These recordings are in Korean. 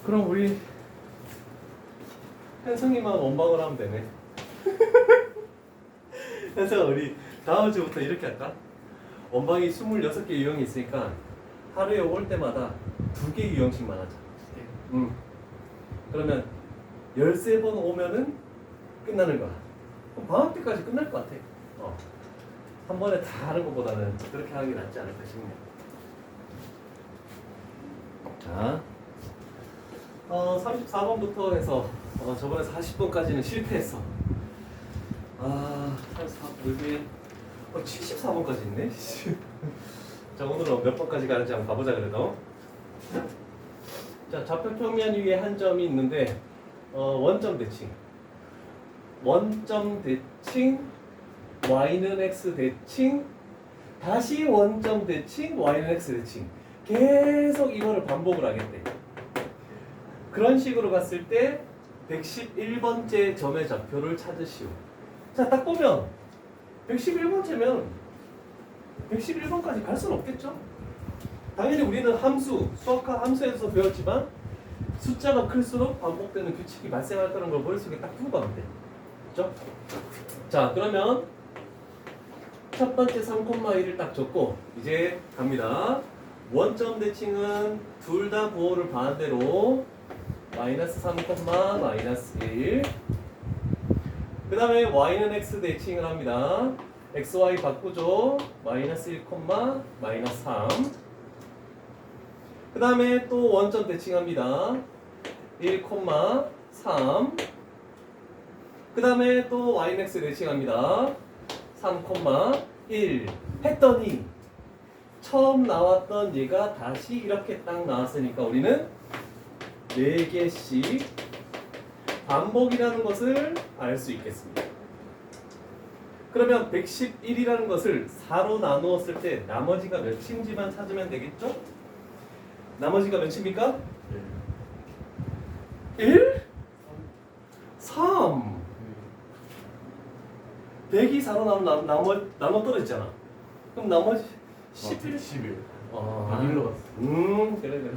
그럼 우리 현승이만 원방을 하면 되네. 현승아, 우리 다음 주부터 이렇게 할까? 원방이 26개 유형이 있으니까 하루에 올 때마다 2개 유형씩만 하자. 그러면 13번 오면은 끝나는 거야. 그럼 방학 때까지 끝날 것 같아. 한 번에 다 하는 것보다는 그렇게 하는 게 낫지 않을까 싶네요. 자, 34번부터 해서 저번에 40번까지는 실패했어. 34번, 여기 74번까지 있네. 자, 오늘은 몇 번까지 가는지 한번 가보자 그래도. 자, 좌표 평면 위에 한 점이 있는데 원점 대칭. 원점 대칭 y는 x 대칭 다시 원점 대칭 y는 x 대칭. 계속 이거를 반복을 하겠대. 그런 식으로 갔을 때 111번째 점의 좌표를 찾으시오. 자, 딱 보면 111번째면 111번까지 갈 수는 없겠죠? 당연히 우리는 수학과 함수에서 배웠지만 숫자가 클수록 반복되는 규칙이 발생할 거라는 걸 머릿속에 딱 두고 가면 돼. 그렇죠? 자, 그러면 첫 번째 3,1을 딱 줬고 이제 갑니다. 원점 대칭은 둘 다 부호를 반대로 마이너스 3, 마이너스 1. 그 다음에 y는 x 대칭을 합니다. xy 바꾸죠. 마이너스 1, 마이너스 3. 그 다음에 또 원점 대칭합니다. 1, 3. 그 다음에 또 y는 x 대칭합니다. 3, 1 했더니 처음 나왔던 얘가 다시 이렇게 딱 나왔으니까 우리는 4개씩 반복이라는 것을 알 수 있겠습니다. 그러면 111이라는 것을 4로 나누었을 때 나머지가 몇인지만 찾으면 되겠죠? 나머지가 몇입니까? 1? 3 100이 4로 나눠 떨어졌잖아. 그럼 나머지 11? 11. 아, 1로 갔어. 그래.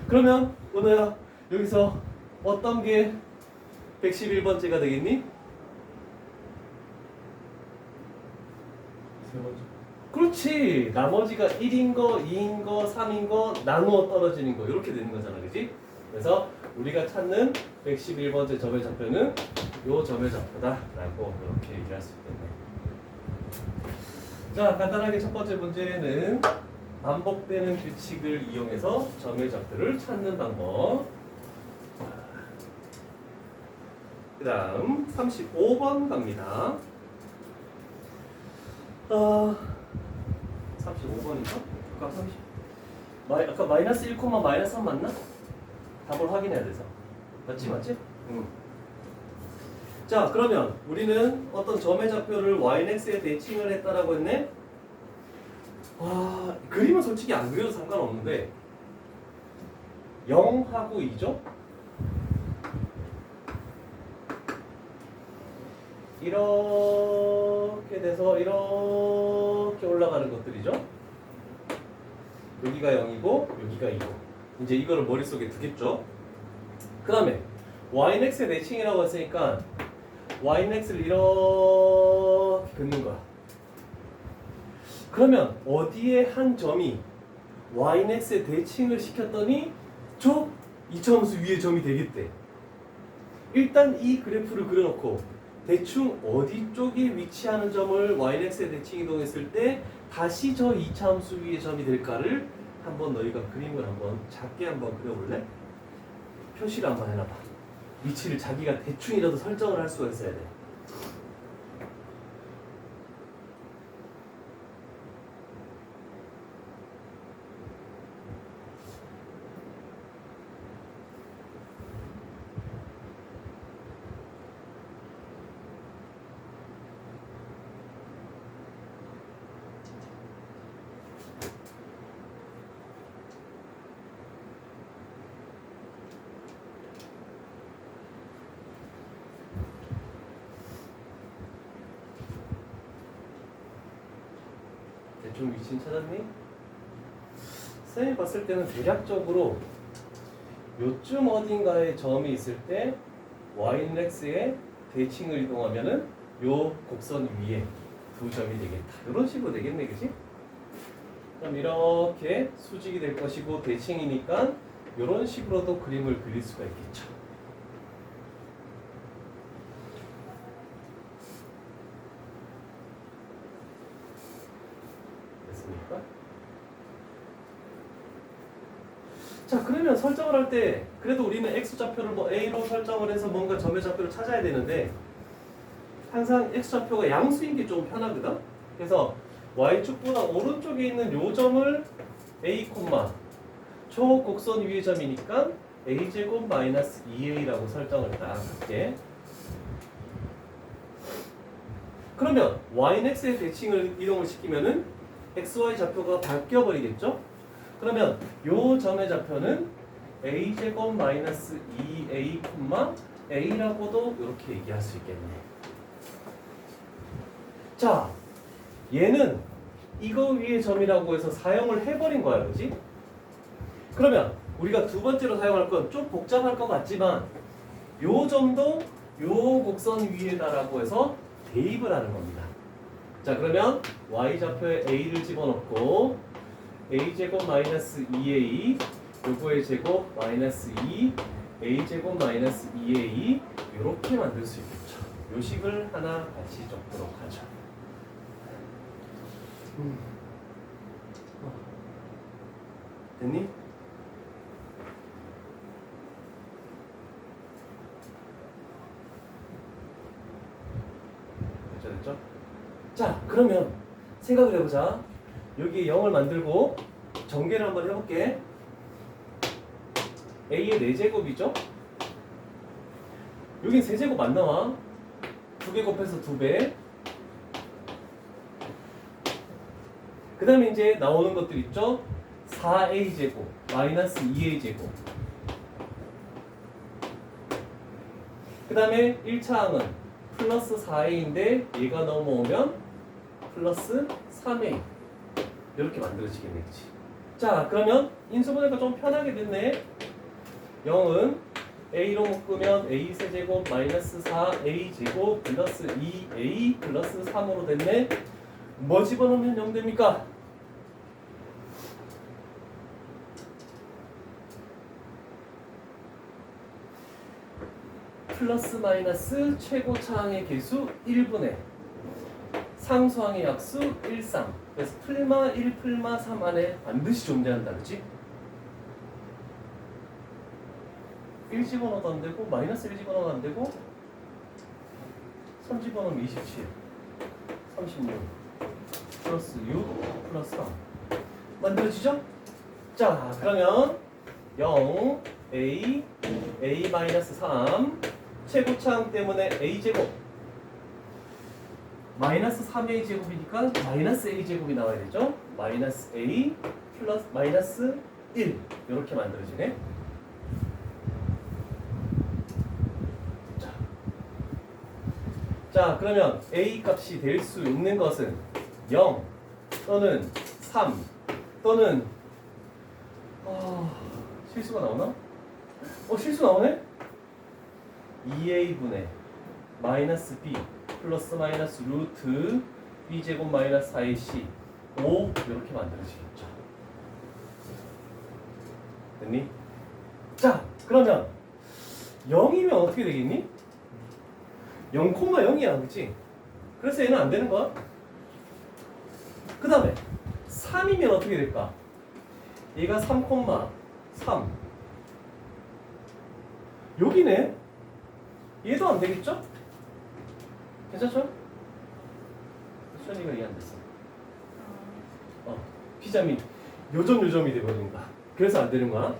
그러면 오늘 여기서 어떤 게 111번째가 되겠니? 세 번째. 그렇지. 나머지가 1인 거, 2인 거, 3인 거 나누어 떨어지는 거 이렇게 되는 거잖아. 그지? 그래서 우리가 찾는 111번째 점의 좌표는 요 점의 좌표다 라고 이렇게 얘기할 수 있겠네. 자, 간단하게 첫 번째 문제는 반복되는 규칙을 이용해서 점의 좌표를 찾는 방법. 그 다음 35번 갑니다. 35번인가? 아까 마이너스 1, 마이너스 3 맞나? 답을 확인해야 돼서. 맞지? 응. 자, 그러면 우리는 어떤 점의 좌표를 yx에 대칭을 했다라고 했네? 그림은 솔직히 안 그려도 상관없는데 0하고 2죠? 이렇게 돼서 이렇게 올라가는 것들이죠? 여기가 0이고 여기가 2고 이제 이거를 머릿속에 두겠죠? 그 다음에 yx의 대칭이라고 했으니까 yx를 이렇게 긋는 거야. 그러면 어디에 한 점이 yx의 대칭을 시켰더니 저 이차함수 위에 점이 되겠대. 일단 이 그래프를 그려놓고 대충 어디 쪽에 위치하는 점을 yx의 대칭 이동했을 때 다시 저 이차함수 위에 점이 될까를 한번 너희가 그림을 한번 작게 한번 그려볼래? 표시를 한번 해놔봐. 위치를 자기가 대충이라도 설정을 할 수가 있어야 돼. 대충 위치는 찾았니? 선생님이 봤을 때는 대략적으로 요쯤 어딘가에 점이 있을 때 y는 x에 대칭을 이동하면은 요 곡선 위에 두 점이 되겠다. 이런 식으로 되겠네, 그지? 그럼 이렇게 수직이 될 것이고 대칭이니까 이런 식으로도 그림을 그릴 수가 있겠죠. 됐습니까? 자, 그러면 설정을 할 때 그래도 우리는 x좌표를 뭐 a로 설정을 해서 뭔가 점의 좌표를 찾아야 되는데 항상 x좌표가 양수인 게 좀 편하거든. 그래서 y축보다 오른쪽에 있는 요 점을 a, 초 곡선 위의 점이니까 a제곱 마이너스 2a라고 설정을 딱 할게. 그러면 y는 x의 대칭을 이동을 시키면은 xy 좌표가 바뀌어 버리겠죠? 그러면 요 점의 좌표는 a제곱 마이너스 2a, a라고도 이렇게 얘기할 수 있겠네. 자, 얘는 이거 위의 점이라고 해서 사용을 해버린 거야, 그지? 그러면 우리가 두 번째로 사용할 건 좀 복잡할 것 같지만 요 점도 요 곡선 위에다라고 해서 대입을 하는 겁니다. 자, 그러면 y좌표에 a를 집어넣고 a제곱 마이너스 2a 요거의 제곱 마이너스 2 a제곱 마이너스 2a 이렇게 만들 수 있겠죠. 요 식을 하나 같이 적도록 하죠. 됐니? 됐죠? 자, 그러면 생각을 해보자. 여기에 0을 만들고 전개를 한번 해볼게. a의 4제곱이죠? 여긴 3제곱 안 나와. 2개 곱해서 2배. 그 다음에 이제 나오는 것들 있죠? 4a제곱 마이너스 2a제곱. 그 다음에 1차항은 플러스 4a인데 얘가 넘어오면 플러스 3a 이렇게 만들어지겠네, 그치? 자, 그러면 인수 보니까 좀 편하게 됐네. 0은 a로 묶으면 a 세제곱 마이너스 4a 제곱 플러스 2a 플러스 3으로 됐네. 뭐 집어넣으면 0 됩니까? 플러스 마이너스 최고차항의 개수 1분의 상수항의 약수 1상. 그래서 풀마 1, 풀마 3 안에 반드시 존재한다, 그치? 1 집어넣어도 안 되고 마이너스 1 집어넣어도 안 되고 3 집어넣으면 27 36 플러스 6 플러스 3 만들어지죠? 자, 그러면 0 a 마이너스 3 최고차항 때문에 a제곱 마이너스 3a 제곱이니까 마이너스 a 제곱이 나와야 되죠? 마이너스 a 플러스 마이너스 1 이렇게 만들어지네. 자, 그러면 a 값이 될 수 있는 것은 0 또는 3 또는 실수가 나오나? 실수 나오네? 2a분의 마이너스 b 플러스 마이너스 루트 b제곱 마이너스 4ac 5 이렇게 만들어지겠죠. 됐니? 자, 그러면 0이면 어떻게 되겠니? 0,0이야, 그치? 그래서 얘는 안 되는 거야. 그 다음에 3이면 어떻게 될까? 얘가 3,3 여기네? 얘도 안 되겠죠? 괜찮죠? 수현이가 이해 안 됐어. 피자미 요점이 돼버린다. 그래서 안 되는 거야.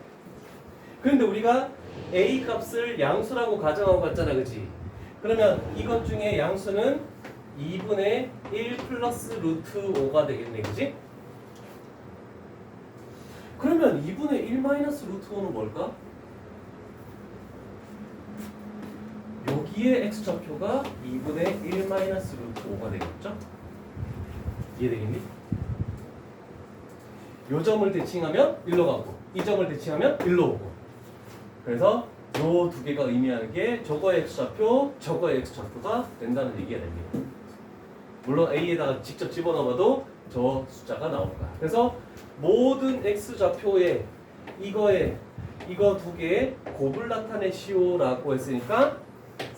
그런데 우리가 a 값을 양수라고 가정하고 갔잖아, 그치? 그러면 이것 중에 양수는 2분의 1 플러스 루트 5가 되겠네, 그치? 그러면 2분의 1 마이너스 루트 5는 뭘까? 여기에 x좌표가 2분의 1 마이너스 루트 5가 되겠죠? 이해되겠니? 요 점을 대칭하면 일로 가고 이 점을 대칭하면 일로 오고. 그래서 요 두 개가 의미하는 게 저거의 x좌표, 저거의 x좌표가 된다는 얘기가 됩니다. 물론 A에다가 직접 집어넣어봐도 저 숫자가 나올 거야. 그래서 모든 x좌표에 이거 두 개의 곱을 나타내시오라고 했으니까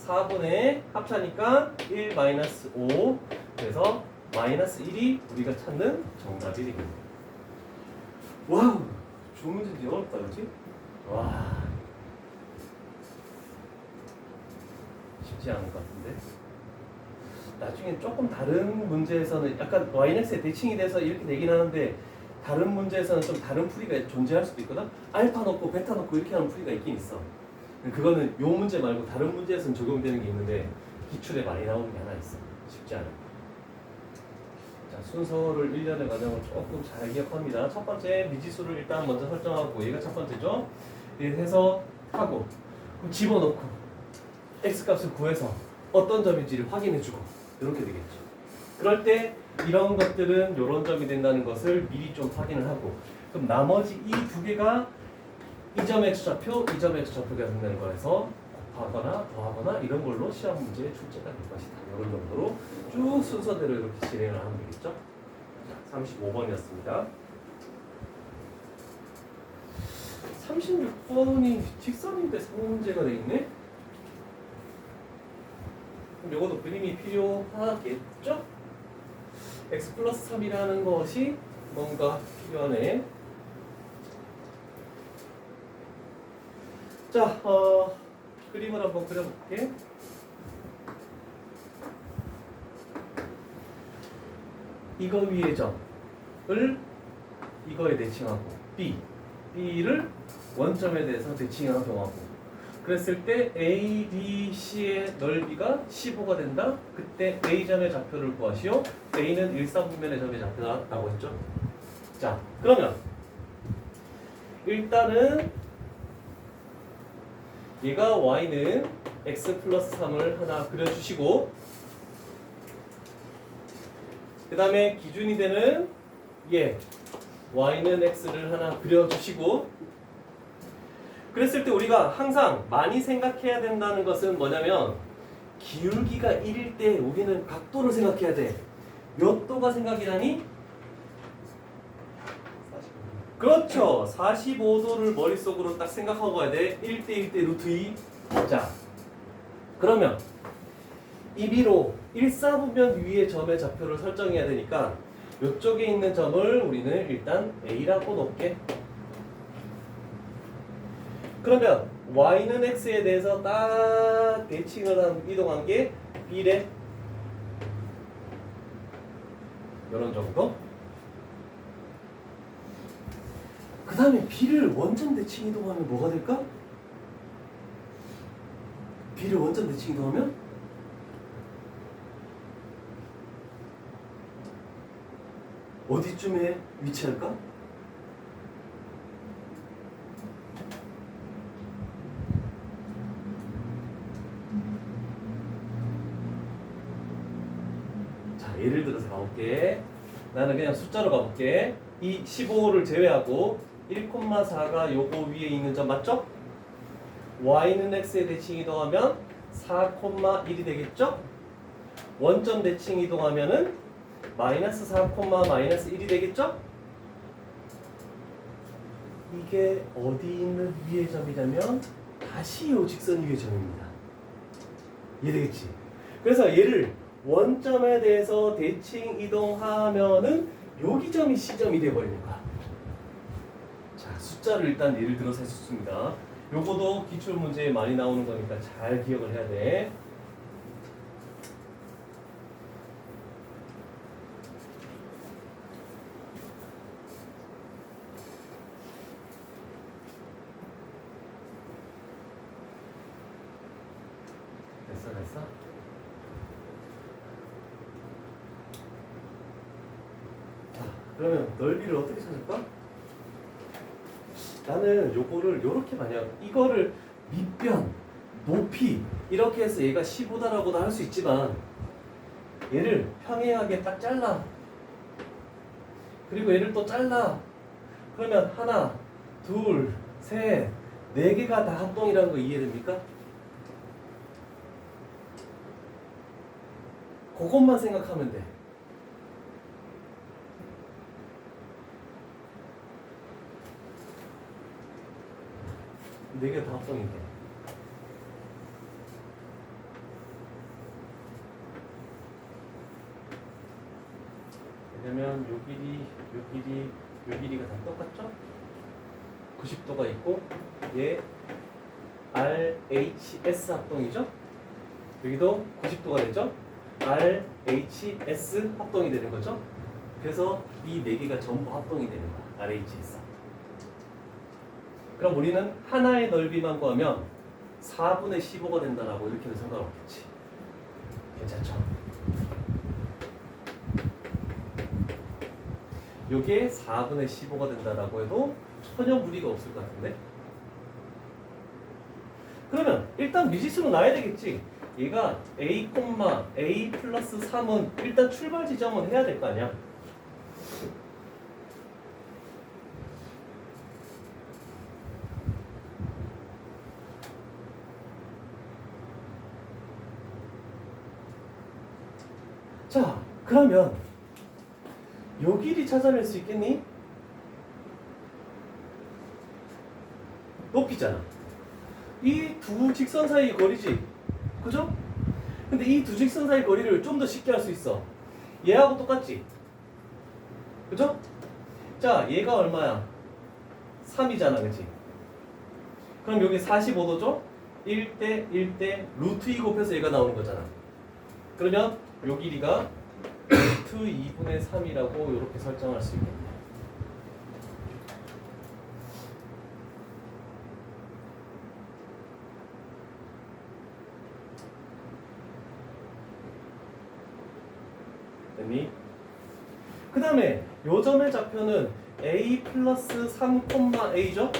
4분의 합차니까 1 마이너스 5. 그래서 마이너스 1이 우리가 찾는 정답이 됩니다. 와우, 좋은 문제인지 어렵다, 그렇지? 와, 쉽지 않을 것 같은데. 나중에 조금 다른 문제에서는 약간 yx의 대칭이 돼서 이렇게 되긴 하는데 다른 문제에서는 좀 다른 풀이가 존재할 수도 있거든. 알파 넣고 베타 넣고 이렇게 하는 풀이가 있긴 있어. 그거는 요 문제 말고 다른 문제에서는 적용되는 게 있는데 기출에 많이 나오는 게 하나 있어. 쉽지 않아. 자, 순서를 1년의 과정을 조금 잘 기억합니다. 첫 번째 미지수를 일단 먼저 설정하고 얘가 첫 번째죠. 이렇게 해서 하고 그럼 집어넣고 x값을 구해서 어떤 점인지를 확인해주고 이렇게 되겠죠. 그럴 때 이런 것들은 이런 점이 된다는 것을 미리 좀 확인을 하고 그럼 나머지 이 두 개가 이 점 x좌표, 이 점 x좌표가 된다는 거에서 곱하거나 더하거나 이런 걸로 시험 문제의 출제가 될 것이다. 이런 정도로 쭉 순서대로 이렇게 진행을 하면 되겠죠. 자, 35번이었습니다. 36번이 직선인데 상문제가 돼 있네. 그럼 이것도 그림이 필요하겠죠? x 플러스 3이라는 것이 뭔가 필요하네. 자, 그림을 한번 그려볼게. 이거 위의 점을 이거에 대칭하고 B를 원점에 대해서 대칭하고 그랬을 때 A, B, C의 넓이가 15가 된다? 그때 A점의 좌표를 구하시오. A는 1사분면의 점의 좌표라고 했죠. 자, 그러면 일단은 얘가 Y는 X 플러스 3을 하나 그려주시고 그 다음에 기준이 되는 Y는 X를 하나 그려주시고 그랬을 때 우리가 항상 많이 생각해야 된다는 것은 뭐냐면 기울기가 1일 때 우리는 각도를 생각해야 돼. 몇 도가 생각이 나니? 45도. 그렇죠. 45도를 머릿속으로 딱 생각하고 가야 돼. 1대 1대 루트 2. 자, 그러면 이 B로 1사분면 위의 점의 좌표를 설정해야 되니까 이쪽에 있는 점을 우리는 일단 A라고 놓을게. 그러면 Y는 X에 대해서 딱 대칭을 이동한 게 B래. 이런 정도. 그 다음에 B를 원점 대칭 이동하면 뭐가 될까? B를 원점 대칭 이동하면 어디쯤에 위치할까? 자, 예를 들어서 가볼게. 나는 그냥 숫자로 가볼게. 이 15를 제외하고 1,4가 요거 위에 있는 점 맞죠? Y는 X에 대칭 이동하면 4,1이 되겠죠? 원점 대칭 이동하면은 마이너스 4, 마이너스 1이 되겠죠? 이게 어디 있는 위의 점이냐면 다시 요 직선 위의 점입니다. 이해되겠지? 그래서 얘를 원점에 대해서 대칭 이동하면은 여기 점이 C점이 되어버리는 거야. 자, 숫자를 일단 예를 들어서 했었습니다. 요거도 기출문제에 많이 나오는 거니까 잘 기억을 해야 돼. 됐어? 자, 그러면 넓이를 어떻게 찾을까? 나는 요거를 요렇게 많이 하고 이거를 밑변, 높이 이렇게 해서 얘가 15다라고도 할 수 있지만 얘를 평행하게 딱 잘라. 그리고 얘를 또 잘라. 그러면 하나, 둘, 셋, 네 개가 다 합동이라는 거 이해됩니까? 그것만 생각하면 돼. 네 개 다 합동인데. 왜냐면 요 길이, 요 길이, 요 길이가 다 똑같죠? 90도가 있고 얘 RHS 합동이죠? 여기도 90도가 되죠? RHS 합동이 되는 거죠? 그래서 이 네 개가 전부 합동이 되는 거야. RHS. 그럼 우리는 하나의 넓이만 구하면 4분의 15가 된다라고 이렇게 해도 상관없겠지. 괜찮죠? 요게 4분의 15가 된다라고 해도 전혀 무리가 없을 것 같은데? 그러면 일단 미지수는 나야 되겠지. 얘가 a, a 플러스 3은 일단 출발 지점은 해야 될 거 아니야. 자, 그러면 요 길이 찾아낼 수 있겠니? 높이잖아. 이 두 직선 사이의 거리지. 그죠? 근데 이 두 직선 사이 거리를 좀 더 쉽게 할 수 있어. 얘하고 똑같지? 그죠? 자, 얘가 얼마야? 3이잖아, 그치? 그럼 여기 45도죠? 1대 1대 루트 2 곱해서 얘가 나오는 거잖아. 그러면 요 길이가 루트 2분의 3이라고 이렇게 설정할 수 있겠네. 됐니? 그 다음에 요 점의 좌표는 a 플러스 3, a죠?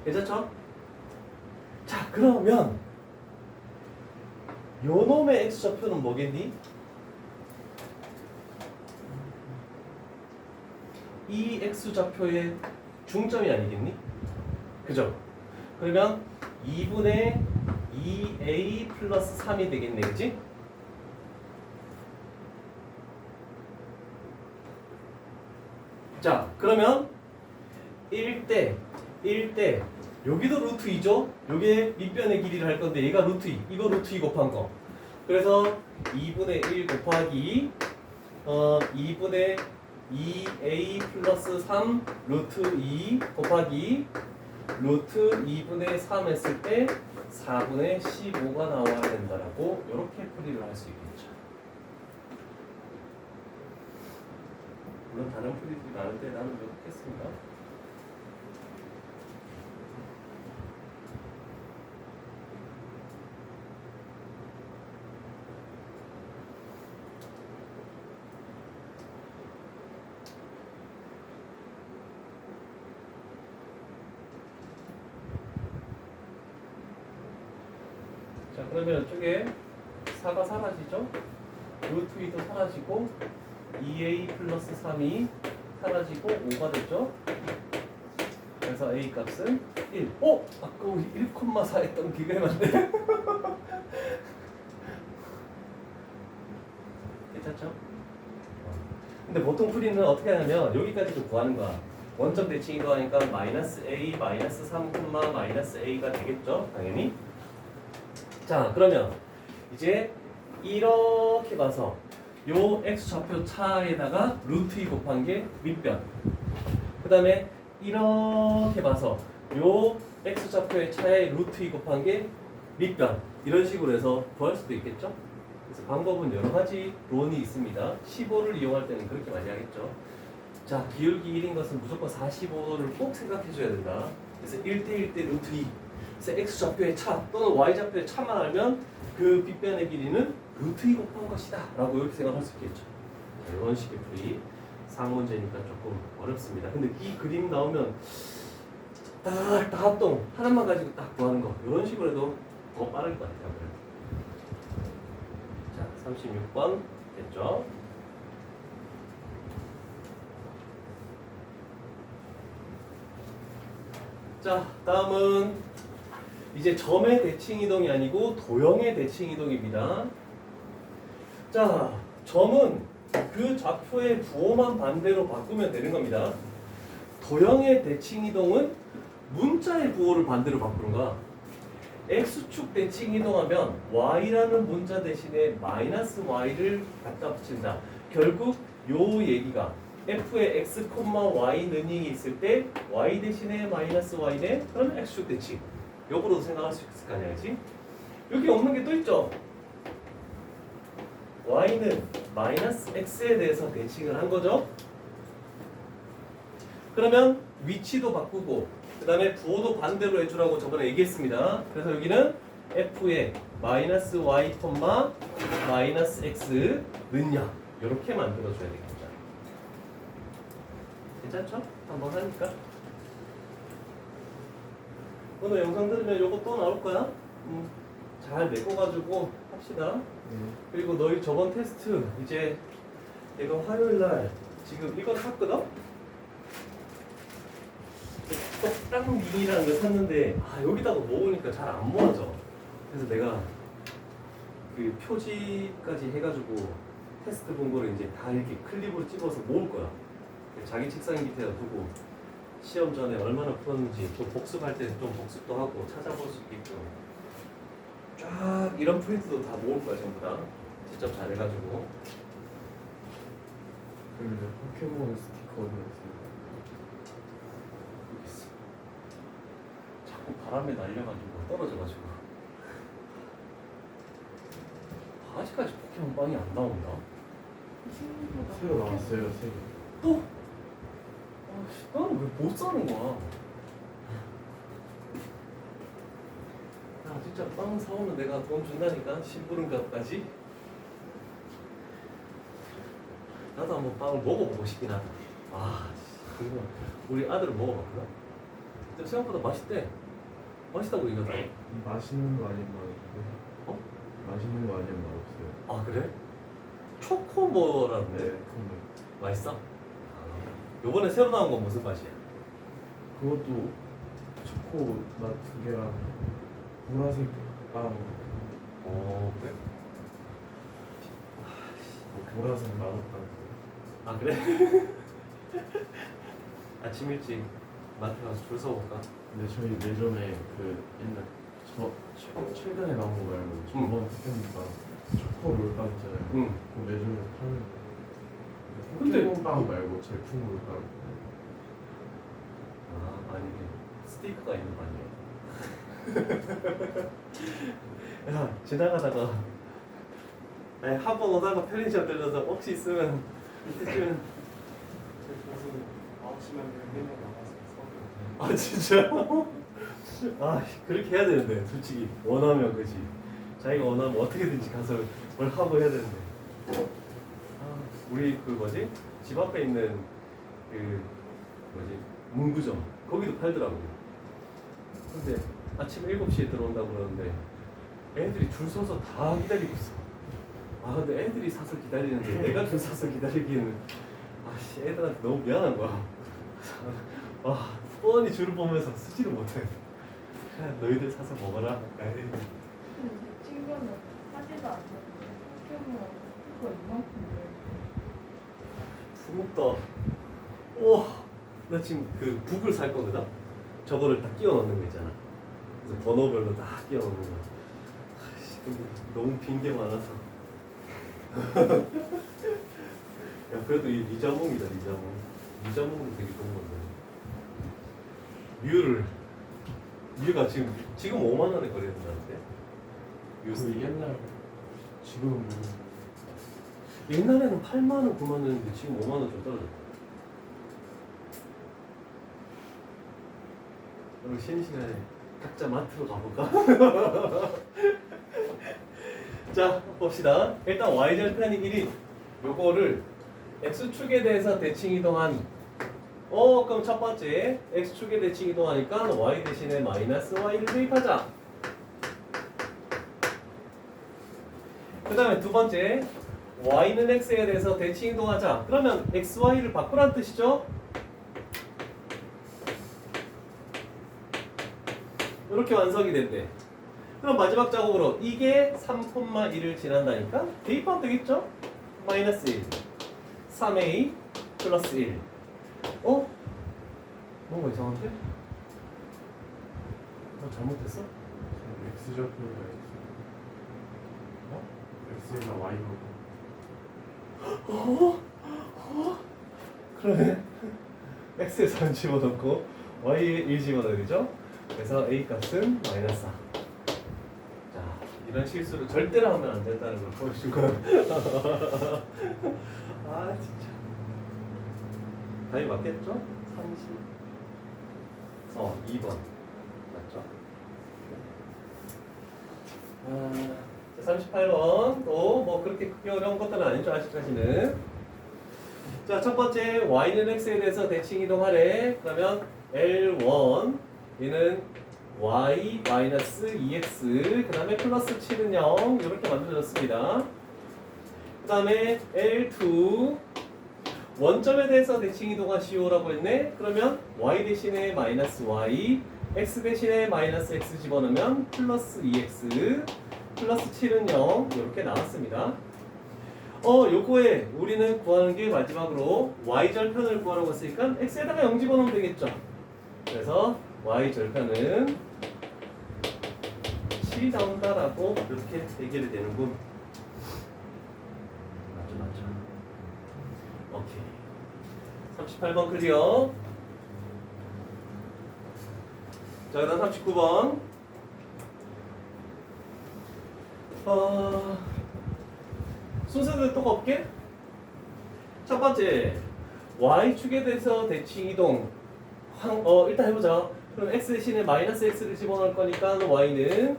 괜찮죠? 자, 그러면 요 놈의 x 좌표는 뭐겠니? 이 x 좌표의 중점이 아니겠니? 그죠? 그러면 2분의 2a 플러스 3이 되겠네, 그치? 자, 그러면 1대 여기도 루트 2죠? 요게 밑변의 길이를 할 건데 얘가 루트 2, 이거 루트 2 곱한 거. 그래서 2분의 1 곱하기 2분의 2a 플러스 3 루트 2 곱하기 루트 2분의 3 했을 때 4분의 15가 나와야 된다라고 이렇게 풀이를 할 수 있겠죠. 물론 다른 풀이들이 많은데 나는 이렇게 했습니다. 자, 그러면 이쪽에 4가 사라지죠? 루트 2도 사라지고 2a 플러스 3이 사라지고 5가 됐죠? 그래서 a 값은 1. 아까 우리 1,4 했던 그게 맞네? 괜찮죠? 근데 보통 풀이는 어떻게 하냐면 여기까지도 구하는 거야. 원점 대칭이고 하니까 마이너스 a, 마이너스 3, 마이너스 a가 되겠죠? 당연히. 자, 그러면 이제 이렇게 봐서 요 x 좌표 차에다가 루트 2 곱한 게 밑변. 그 다음에 이렇게 봐서 요 x 좌표의 차에 루트 2 곱한 게 밑변. 이런 식으로 해서 구할 수도 있겠죠. 그래서 방법은 여러 가지 론이 있습니다. 15를 이용할 때는 그렇게 많이 하겠죠. 자, 기울기 1인 것은 무조건 45도를 꼭 생각해 줘야 된다. 그래서 1대 1대 루트 2. 그래서 x 좌표의 차 또는 y 좌표의 차만 알면 그 빗변의 길이는 루트 2 곱한 것이다 라고 이렇게 생각할 수 있겠죠. 이런 식의 풀이 상문제니까 조금 어렵습니다. 근데 이 그림 나오면 딱 합동 하나만 가지고 딱 구하는 거 이런 식으로 해도 더 빠를 것 같아요. 자, 36번 됐죠? 자, 다음은 이제 점의 대칭 이동이 아니고 도형의 대칭 이동입니다. 자, 점은 그 좌표의 부호만 반대로 바꾸면 되는 겁니다. 도형의 대칭 이동은 문자의 부호를 반대로 바꾸는 거야. x축 대칭 이동하면 y라는 문자 대신에 마이너스 y를 갖다 붙인다. 결국 요 얘기가 f에 x, y 능이 있을 때 y 대신에 마이너스 y네? 그러면 x축 대칭. 요거로도 생각할 수 있을 거 아니야, 그치? 여기 없는 게 또 있죠? y는 마이너스 x에 대해서 대칭을 한 거죠? 그러면 위치도 바꾸고 그 다음에 부호도 반대로 해주라고 저번에 얘기했습니다. 그래서 여기는 f에 마이너스 y, 마이너스 x 는냐 이렇게 만들어줘야 되겠다. 괜찮죠? 한번 하니까. 오늘 영상 들으면 요거 또 나올 거야. 잘 메꿔가지고 합시다. 그리고 너희 저번 테스트 이제 내가 화요일 날 지금 이거 샀거든? 똑딱 미니라는 거 샀는데 여기다가 모으니까 잘 안 모아져. 그래서 내가 그 표지까지 해가지고 테스트 본 거를 이제 다 이렇게 클립으로 찍어서 모을 거야. 자기 책상 밑에다 두고 시험 전에 얼마나 풀었는지 또 복습할 때는 좀 복습도 하고 찾아볼 수 있게끔 쫙 이런 프린트도 다 모을 거야 전부 다. 직접 잘해가지고. 그리고 포켓몬 스티커도 있어요. 여기 있어. 자꾸 바람에 날려가지고 떨어져가지고. 아직까지 포켓몬 빵이 안 나온다. 새로 나왔어요, 새 개. 또? 나는 왜 못 사는 거야? 야 진짜 빵 사오면 내가 돈 준다니까 심부름값까지. 나도 한번 빵을 먹어보고 싶긴 하다. 그거 우리 아들은 먹어봤구나. 근데 생각보다 맛있대. 맛있다고 얘기하더라고. 맛있는 거 아니면 맛없어요? 어? 맛있는 거 아니면 맛없어요. 아 그래? 초코뭐라는데? 근데 맛있어? 요번에 새로 나온 건 무슨 맛이야? 그것도 초코 맛 2개랑 보라색 빵, 그래? 보라색 맛없다. 아 그래? 아침 일찍 마트 가서 줄 서볼까? 근데 저희 매점에 그 옛날 최근에 나온 거 말고 저번 포켓몬빵 초코 롤빵 있잖아요. 응. 그 매점에 파는 거. 근데 포켓몬빵 말고 제품 롤빵. 아니 스티커가 있는 거 아니야? 야 지나가다가 아니 한번 오다가 편의점 들려서 혹시 있으면 이때쯤 9시면 맨날 나가서 아 진짜? 그렇게 해야 되는데 솔직히 원하면 그지. 자기가 원하면 어떻게든지 가서 뭘 하고 해야 되는데. 우리 그 뭐지? 집 앞에 있는 그 뭐지? 문구점 거기도 팔더라고. 근데 아침 7시에 들어온다고 그러는데 애들이 줄 서서 다 기다리고 있어. 근데 애들이 사서 기다리는데 내가 줄 서서 기다리기에는 애들한테 너무 미안한 거야. 뻔히 줄을 보면서 쓰지를 못해. 그냥 너희들 사서 먹어라. 친구는 하지도 않는데 포켓몬 그거 이만큼인데 부럽다. 나 지금 그 북을 살 거거든. 저거를 딱 끼워 넣는 거 있잖아. 그래서 번호별로 딱 끼워 넣는 거. 근데 너무 빈 게 많아서. 야 그래도 이 리자몽이다 리자몽. 리자몽은 되게 좋은 건데. 뮤가 지금 5만 원에 거래된다는데. 그 옛날 지금 옛날에는 8만 원, 9만 원인데 지금 5만 원 좀 떨어졌다. 그럼 쉬는 시간에 각자 마트로 가볼까? 자 봅시다. 일단 y절편이 1인 요거를 x축에 대해서 대칭 이동한 그럼 첫 번째 x축에 대칭 이동하니까 y 대신에 마이너스 y를 대입하자. 그 다음에 두 번째 y는 x에 대해서 대칭 이동하자. 그러면 x, y를 바꾸란 뜻이죠? 이렇게 완성이 된대. 그럼 마지막 작업으로 이게 3,1을 지난다니까 대입하면 되겠죠? 마이너스 1 3a 플러스 1 뭔가 이상한데? 나 잘못했어? X 좌표가 있어요. X가 Y로. 그러네. x에 3 집어넣고 y에 1 집어넣어야 되죠? 그래서 a 값은 마이너스 4. 자, 이런 실수를 절대로 하면 안 된다는 걸 보여준 거야. 아, 진짜. 답이 맞겠죠? 2번. 맞죠? 38번. 또 뭐 그렇게 크게 어려운 것들은 아니죠, 아직까지는. 자, 첫 번째 y는 x에 대해서 대칭 이동하래. 그러면 L1 얘는 y 마이너스 2x 그 다음에 플러스 7은 0 이렇게 만들어졌습니다. 그 다음에 L2 원점에 대해서 대칭 이동하시오라고 했네. 그러면 y 대신에 마이너스 y x 대신에 마이너스 x 집어넣으면 플러스 2x 플러스 7은 0 이렇게 나왔습니다. 요거에 우리는 구하는 게 마지막으로 y 절편을 구하라고 했으니까 x에다가 0 집어넣으면 되겠죠. 그래서 y 절편은 7이 나온다라고 이렇게 해결이 되는군. 맞죠. 오케이. 38번 클리어. 자, 그 다음 39번. 순서대로 똑같게 첫 번째 y축에 대해서 대칭 이동 일단 해보자. 그럼 x 대신에 마이너스 x를 집어넣을 거니까 y는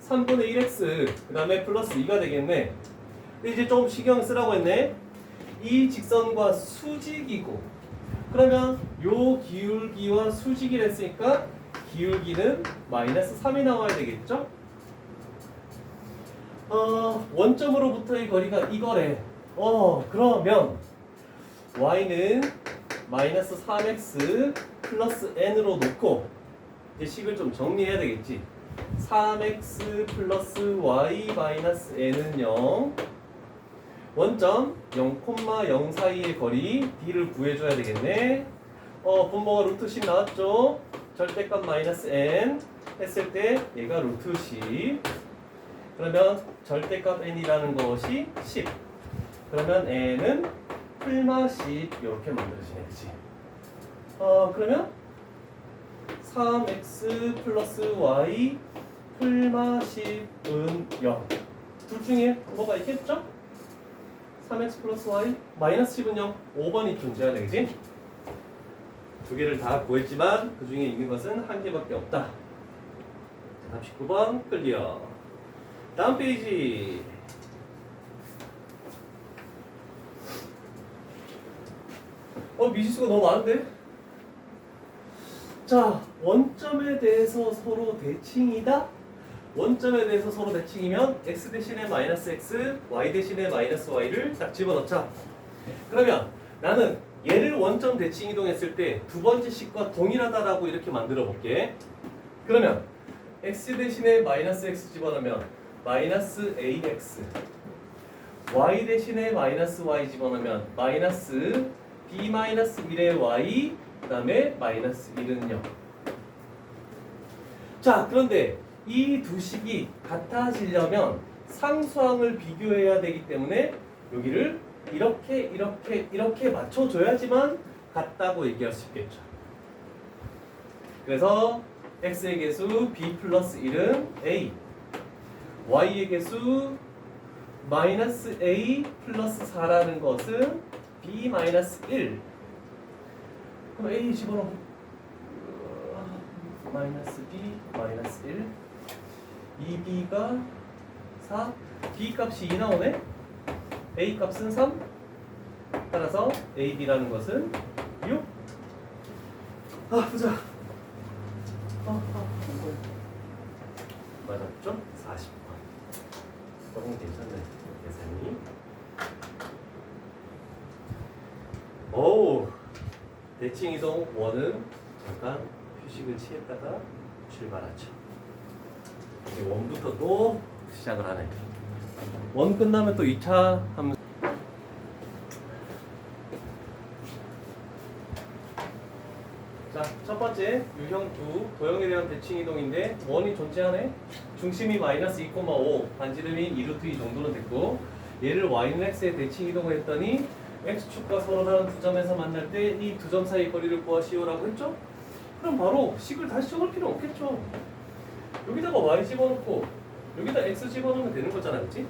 3분의 1x 그 다음에 플러스 2가 되겠네. 근데 이제 좀 신경 쓰라고 했네. 이 직선과 수직이고 그러면 요 기울기와 수직이라 했으니까 기울기는 마이너스 3이 나와야 되겠죠? 원점으로부터의 거리가 이거래. 그러면 y는 마이너스 3x 플러스 n으로 놓고 이제 식을 좀 정리해야 되겠지. 3x 플러스 y 마이너스 n은 0. 원점 0,0 사이의 거리 d를 구해줘야 되겠네. 분모가 루트 10 나왔죠? 절대값 마이너스 n 했을 때 얘가 루트 10. 그러면 절대값 n이라는 것이 10. 그러면 n은 풀마 10 이렇게 만들어지네, 그치? 그러면 3x 플러스 y 풀마 10은 0. 둘 중에 뭐가 있겠죠? 3x 플러스 y 마이너스 10은 0. 5번이 존재해야 되겠지? 두 개를 다 구했지만 그 중에 있는 것은 한 개밖에 없다. 39번 클리어. 다음 페이지. 미지수가 너무 많은데? 자, 원점에 대해서 서로 대칭이다? 원점에 대해서 서로 대칭이면 x 대신에 마이너스 x, y 대신에 마이너스 y를 딱 집어넣자. 그러면 나는 얘를 원점 대칭 이동했을 때 두 번째 식과 동일하다라고 이렇게 만들어 볼게. 그러면 x 대신에 마이너스 x 집어넣으면 마이너스 ax, y 대신에 마이너스 y 집어넣으면 마이너스 b 마이너스 1의 y 그 다음에 마이너스 1은 0. 자, 그런데 이 두 식이 같아지려면 상수항을 비교해야 되기 때문에 여기를 이렇게 맞춰줘야지만 같다고 얘기할 수 있겠죠. 그래서 x의 개수 b 플러스 1은 a, y의 개수 마이너스 a 플러스 4라는 것은 b 마이너스 1. 그럼 a 집어넣어. 마이너스 b 마이너스 1. 2b가 4. b 값이 2 나오네. a 값은 3. 따라서 ab라는 것은 6. 보자. 맞았죠? 40번. 조금 괜찮네, 계산이. 대칭 이동 원은 잠깐 휴식을 취했다가 출발하죠. 이제 원부터 또 시작을 하네. 원 끝나면 또 2차 하면 자, 첫 번째 유형 2 도형에 대한 대칭 이동인데 원이 존재하네. 중심이 마이너스 2,5 반지름이 2루트 2 정도는 됐고 얘를 y는 x에 대칭 이동을 했더니 x축과 서로 다른 두 점에서 만날 때 이 두 점 사이 거리를 구하시오라고 했죠? 그럼 바로 식을 다시 적을 필요 없겠죠. 여기다가 y 집어넣고 여기다 x 집어넣으면 되는 거잖아, 그치?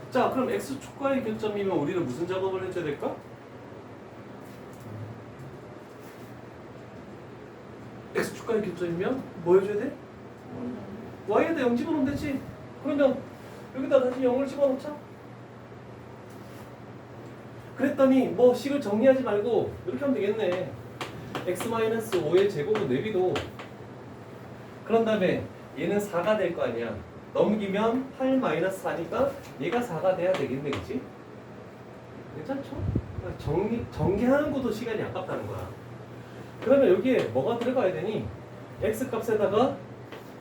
자, 그럼 x축과의 교점이면 우리는 무슨 작업을 해줘야 될까? x축과의 교점이면 뭐 해줘야 돼? y에다 0 집어넣으면 되지. 그러면 여기다 다시 0을 집어넣자. 그랬더니 뭐 식을 정리하지 말고 이렇게 하면 되겠네. x-5의 제곱은 내비도. 그런 다음에 얘는 4가 될 거 아니야. 넘기면 8-4니까 얘가 4가 돼야 되겠네, 그치? 괜찮죠? 정리하는 것도 시간이 아깝다는 거야. 그러면 여기에 뭐가 들어가야 되니? x 값에다가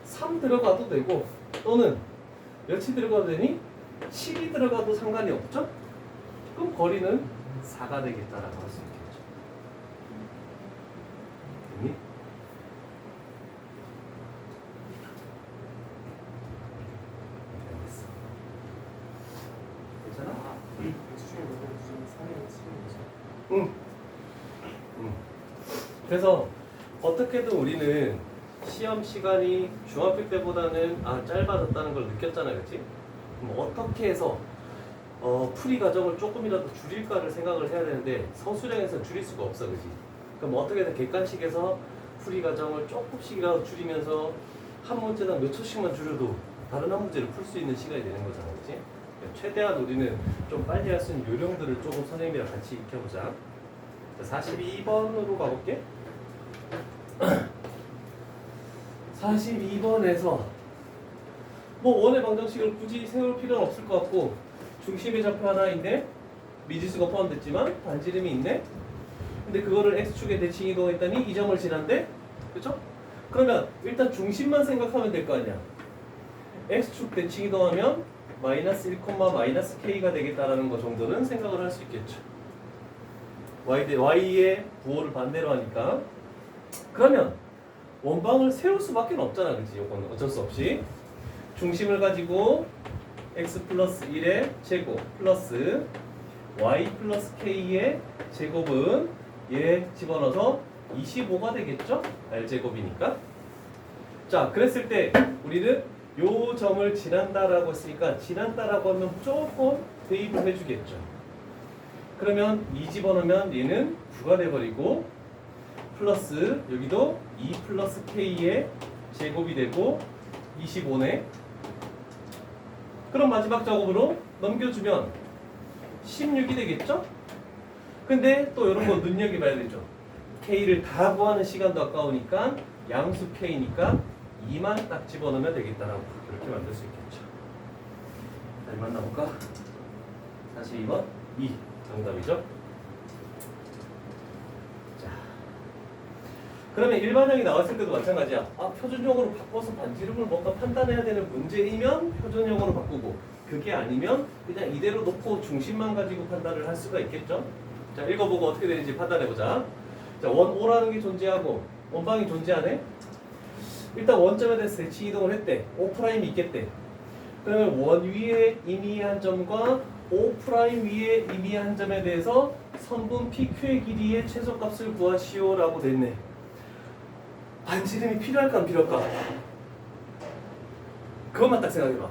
3 들어가도 되고 또는 몇이 들어가도 되니? 7이 들어가도 상관이 없죠? 그럼 거리는 4가 되겠다라고 할 수 있겠죠. 됐니? 됐어. 괜찮아? 수중에 넣는 수중 3의 7이죠. 응. 그래서 어떻게든 우리는 시험 시간이 중학교 때보다는 짧아졌다는 걸 느꼈잖아, 그렇지? 어떻게 해서 풀이 과정을 조금이라도 줄일까를 생각을 해야 되는데 서술형에서 줄일 수가 없어, 그렇지? 그럼 어떻게든 객관식에서 풀이 과정을 조금씩이라도 줄이면서 한 문제당 몇 초씩만 줄여도 다른 한 문제를 풀 수 있는 시간이 되는 거잖아, 그렇지? 최대한 우리는 좀 빨리 할 수 있는 요령들을 조금 선생님이랑 같이 익혀보자. 자, 42번으로 가볼게. 42번에서 뭐 원의 방정식을 굳이 세울 필요는 없을 것 같고 중심의 좌표 하나인데 미지수가 포함됐지만 반지름이 있네. 근데 그거를 x축에 대칭 이동했더니 이 점을 지난대. 그렇죠? 그러면 일단 중심만 생각하면 될 거 아니야. x축 대칭 이동하면 마이너스 1, 마이너스 k가 되겠다라는 거 정도는 생각을 할 수 있겠죠. y의 부호를 반대로 하니까. 그러면 원방을 세울 수밖에 없잖아, 그치? 이건 어쩔 수 없이 중심을 가지고 x 플러스 1의 제곱 플러스 y 플러스 k의 제곱은 얘 집어넣어서 25가 되겠죠? r제곱이니까. 자, 그랬을 때 우리는 요 점을 지난다라고 했으니까 지난다라고 하면 조금 대입을 해주겠죠. 그러면 2 집어넣으면 얘는 9가 돼버리고 플러스 여기도 2 플러스 k의 제곱이 되고 25네. 그럼 마지막 작업으로 넘겨주면 16이 되겠죠? 근데 또 이런 거 눈여겨봐야 되죠. k를 다 구하는 시간도 아까우니까 양수 k니까 2만 딱 집어넣으면 되겠다라고 그렇게 만들 수 있겠죠. 자, 만나볼까? 42번 2 정답이죠. 그러면 일반형이 나왔을 때도 마찬가지야. 표준형으로 바꿔서 반지름을 뭔가 판단해야 되는 문제이면 표준형으로 바꾸고 그게 아니면 그냥 이대로 놓고 중심만 가지고 판단을 할 수가 있겠죠. 자, 읽어보고 어떻게 되는지 판단해보자. 자, 원 O라는 게 존재하고 원방이 존재하네. 일단 원점에 대해서 대칭 이동을 했대. O''이 있겠대. 그러면 원 위에 임의한 점과 O' 위에 임의한 점에 대해서 선분 PQ의 길이의 최소값을 구하시오라고 됐네. 반지름이 필요할까 안 필요할까? 그것만 딱 생각해봐.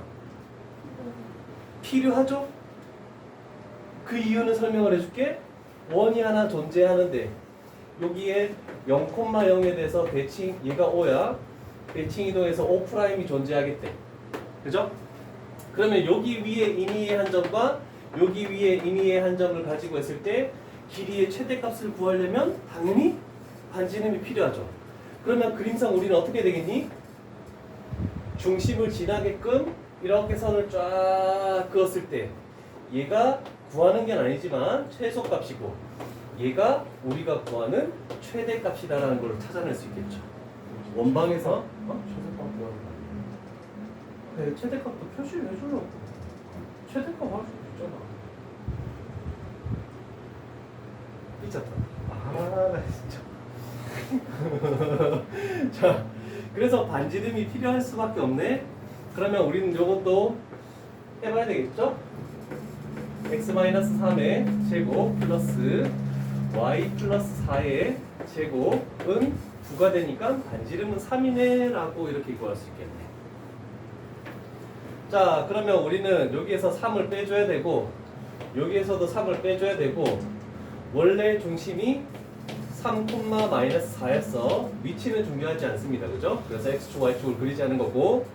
필요하죠? 그 이유는 설명을 해줄게. 원이 하나 존재하는데 여기에 0,0에 대해서 대칭, 얘가 O야. 대칭 이동해서 O''이 존재하겠대. 그죠? 그러면 여기 위에 임의의 한 점과 여기 위에 임의의 한 점을 가지고 했을 때 길이의 최대값을 구하려면 당연히 반지름이 필요하죠. 그러면 그림상 우리는 어떻게 되겠니? 중심을 지나게끔 이렇게 선을 쫙 그었을 때 얘가 구하는 게 아니지만 최소값이고 얘가 우리가 구하는 최대값이다라는 걸 찾아낼 수 있겠죠. 원방에서 최소값 구하는 거 아니에요? 앞에 최대값도 표시를 해주려고. 최대값 할 수도 있잖아. 미쳤다. 나 진짜. 자, 그래서 반지름이 필요할 수밖에 없네. 그러면 우리는 요것도 해봐야 되겠죠? x-3의 제곱 플러스 y 플러스 4의 제곱은 9가 되니까 반지름은 3이네 라고 이렇게 구할 수 있겠네. 자, 그러면 우리는 여기에서 3을 빼줘야 되고 여기에서도 3을 빼줘야 되고 원래 중심이 3,-4였어. 위치는 중요하지 않습니다. 그죠? 그래서 x축, y축을 그리지 않은 거고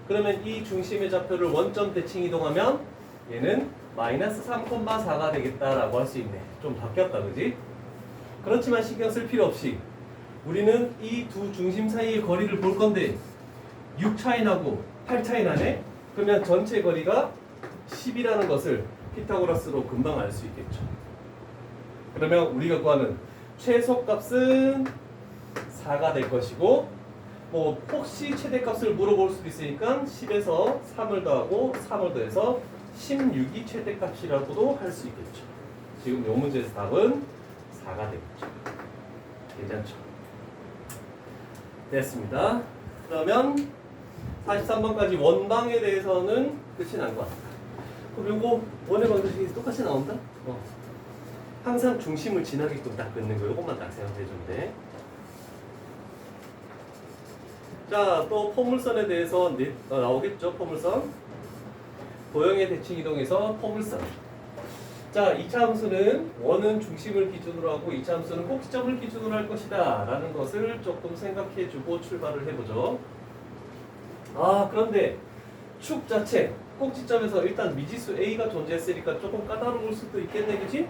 그러면 이 중심의 좌표를 원점 대칭 이동하면 얘는 마이너스 3,4가 되겠다라고 할 수 있네. 좀 바뀌었다, 그지? 그렇지만 신경 쓸 필요 없이 우리는 이 두 중심 사이의 거리를 볼 건데 6 차이 나고 8 차이 나네? 그러면 전체 거리가 10이라는 것을 피타고라스로 금방 알 수 있겠죠. 그러면 우리가 구하는 최소값은 4가 될 것이고 뭐 혹시 최대값을 물어볼 수도 있으니까 10에서 3을 더하고 3을 더해서 16이 최대값이라고도 할 수 있겠죠. 지금 이 문제에서 답은 4가 되겠죠. 괜찮죠? 됐습니다. 그러면 43번까지 원방에 대해서는 끝이 난 것 같다. 그럼 요거 원의 방정식이 똑같이 나온다? 항상 중심을 지나게끔 딱 긋는 거 요것만 딱 생각해 주면 돼. 자, 또 포물선에 대해서 나오겠죠, 포물선. 도형의 대칭 이동에서 포물선. 자, 2차 함수는 원은 중심을 기준으로 하고 2차 함수는 꼭지점을 기준으로 할 것이다 라는 것을 조금 생각해 주고 출발을 해보죠. 그런데 축 자체, 꼭지점에서 일단 미지수 A가 존재했으니까 조금 까다로울 수도 있겠네, 그치?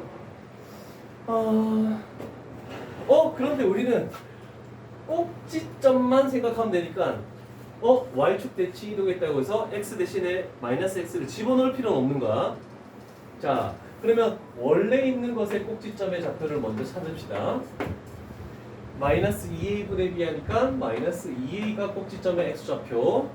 그런데 우리는 꼭지점만 생각하면 되니까 Y축 대칭 이동했다고 해서 X 대신에 마이너스 X를 집어넣을 필요는 없는 거야. 자, 그러면 원래 있는 것의 꼭지점의 좌표를 먼저 찾읍시다. 마이너스 2a분의 b하니까 마이너스 2a가 꼭지점의 x좌표.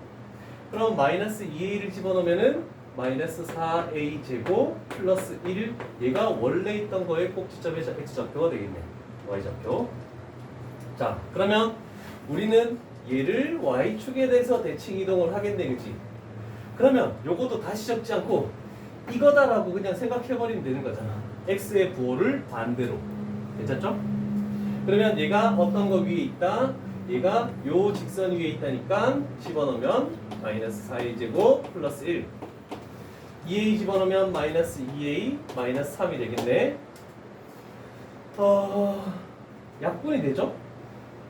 그럼 마이너스 2a를 집어넣으면은 마이너스 4a 제곱 플러스 1 얘가 원래 있던 거의 꼭지점의 x좌표가 되겠네. y좌표. 자, 그러면 우리는 얘를 y축에 대해서 대칭 이동을 하겠네, 그치? 그러면 요것도 다시 적지 않고 이거다라고 그냥 생각해버리면 되는 거잖아. x의 부호를 반대로. 괜찮죠? 그러면 얘가 어떤 거 위에 있다? 얘가 요 직선 위에 있다니까 집어넣으면 마이너스 4a 제곱 플러스 1 2a 집어넣으면 마이너스 2a 마이너스 3이 되겠네. 약분이 되죠?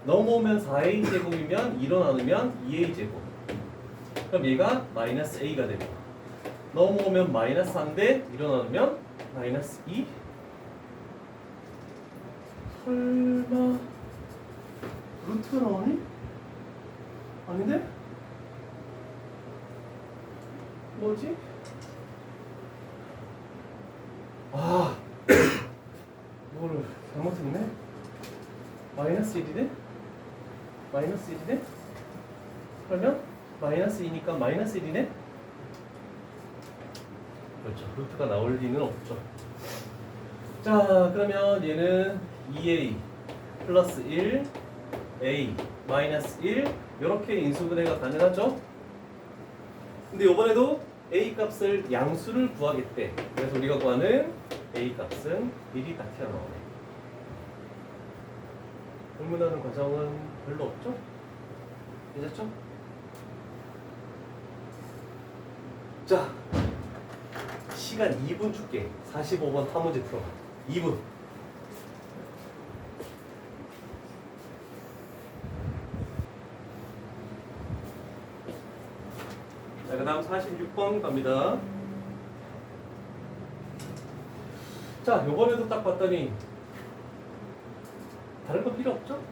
넘어오면 4a 제곱이면 2로 나누면 2a 제곱. 그럼 얘가 마이너스 a가 됩니다. 넘어오면 마이너스 3대 2로 나누면 마이너스 2. 설마 루트가 나오니? 아닌데? 뭐지? 이거를 잘못했네? 마이너스 1이네? 마이너스 1이네? 그러면 마이너스 2니까 마이너스 1이네? 그렇죠. 루트가 나올 리는 없죠. 자, 그러면 얘는 2a 플러스 1 a 마이너스 1 이렇게 인수분해가 가능하죠. 근데 이번에도 a 값을 양수를 구하겠대. 그래서 우리가 구하는 a 값은 1이 딱 튀어나오네. 불문하는 과정은 별로 없죠? 괜찮죠? 자, 시간 2분 줄게. 45번 타문제 풀어. 2분. 자, 그 다음 46번 갑니다. 자, 요번에도 딱 봤더니 다른 건 필요 없죠?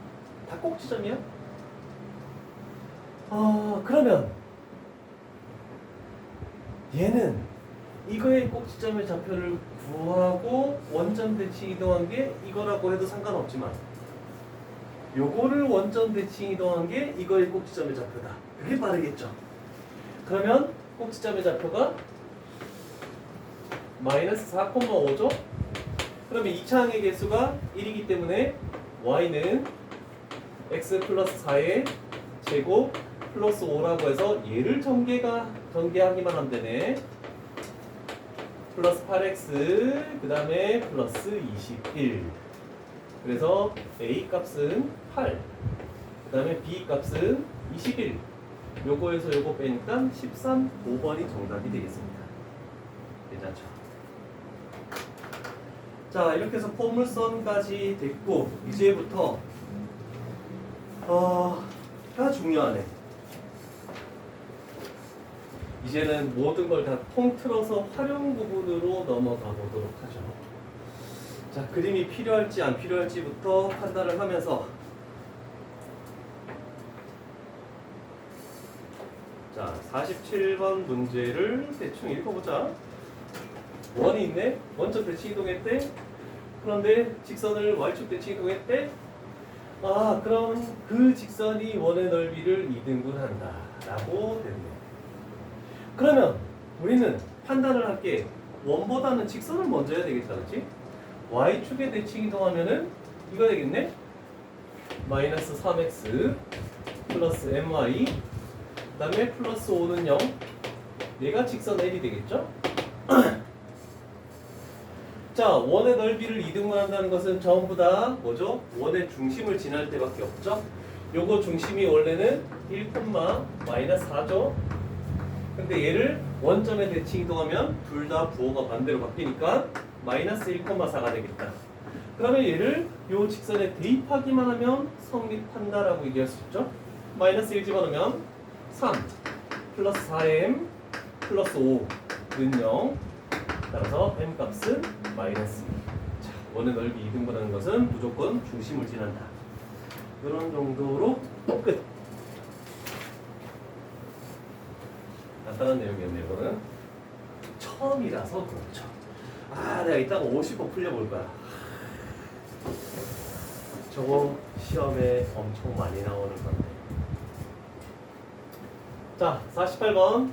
다 꼭지점이야? 그러면 얘는 이거의 꼭지점의 좌표를 구하고 원점 대칭 이동한 게 이거라고 해도 상관없지만 요거를 원점 대칭 이동한 게 이거의 꼭지점의 좌표다. 그게 빠르겠죠. 그러면 꼭지점의 좌표가 마이너스 4,5죠? 그러면 2차항의 개수가 1이기 때문에 y는 x 플러스 4의 제곱 플러스 5라고 해서 얘를 전개하기만 하면 되네. 플러스 8x 그 다음에 플러스 21. 그래서 a 값은 8, 그 다음에 b 값은 21. 요거에서 요거 빼니까 13, 5번이 정답이 되겠습니다. 괜찮죠? 자, 이렇게 해서 포물선까지 됐고 이제부터 다 중요하네. 이제는 모든 걸 다 통틀어서 활용 부분으로 넘어가 보도록 하죠. 자, 그림이 필요할지 안 필요할지부터 판단을 하면서 자, 47번 문제를 대충 읽어보자. 원이 있네. 먼저 대칭 이동했대. 그런데 직선을 y축 대칭 이동했대. 그럼 그 직선이 원의 넓이를 2등분한다 라고 됐네. 그러면 우리는 판단을 할게. 원보다는 직선을 먼저 해야 되겠다, 그렇지? y축에 대칭 이동하면은 이거 되겠네. 마이너스 3x 플러스 my 그 다음에 플러스 5는 0. 얘가 직선 L이 되겠죠? 자, 원의 넓이를 2등분한다는 것은 전부 다 뭐죠? 원의 중심을 지날 때밖에 없죠? 요거 중심이 원래는 1,-4죠? 근데 얘를 원점에 대칭 이동하면 둘 다 부호가 반대로 바뀌니까 마이너스 1,4가 되겠다. 그러면 얘를 요 직선에 대입하기만 하면 성립한다라고 얘기할 수 있죠? 마이너스 1 집어넣으면 3 플러스 4m 플러스 5는 0. 따라서 m 값은 마이너스 2. 자, 원의 넓이 2등분하는 것은 무조건 중심을 지난다. 이런 정도로 끝. 간단한 내용이었네요. 이거는 처음이라서 그렇죠. 내가 이따가 50번 풀려볼 거야. 저거 시험에 엄청 많이 나오는 건데. 자, 48번.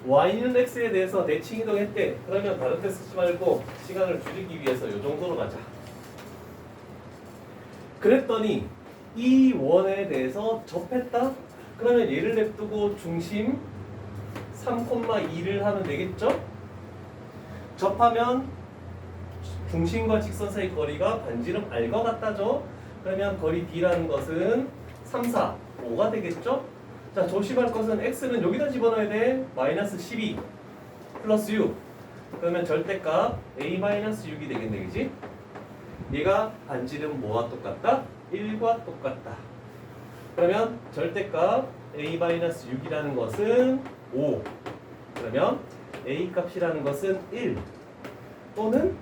y는 x에 대해서 대칭 이동했대. 그러면 다른 데 쓰지 말고 시간을 줄이기 위해서 이 정도로 가자. 그랬더니 이 원에 대해서 접했다? 그러면 얘를 냅두고 중심 3,2를 하면 되겠죠? 접하면 중심과 직선 사이 거리가 반지름 r과 같다죠? 그러면 거리 d라는 것은 3, 4, 5가 되겠죠? 자, 조심할 것은 x는 여기다 집어넣어야 돼. 마이너스 12 플러스 6. 그러면 절대값 a-6이 되겠네, 그지? 얘가 반지름 뭐와 똑같다? 1과 똑같다. 그러면 절대값 a-6이라는 것은 5. 그러면 a 값이라는 것은 1 또는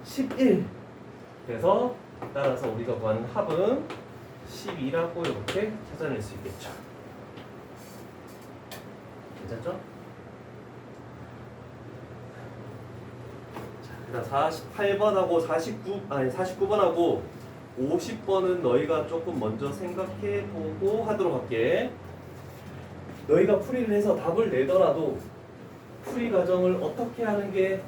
11. 그래서 따라서 우리가 구한 합은 12라고 이렇게 찾아낼 수 있겠죠. 괜찮죠? 자, 그다음 48번하고 49번하고 50번은 너희가 조금 먼저 생각해보고 하도록 할게. 너희가 풀이를 해서 답을 내더라도 풀이 과정을 어떻게 하는 게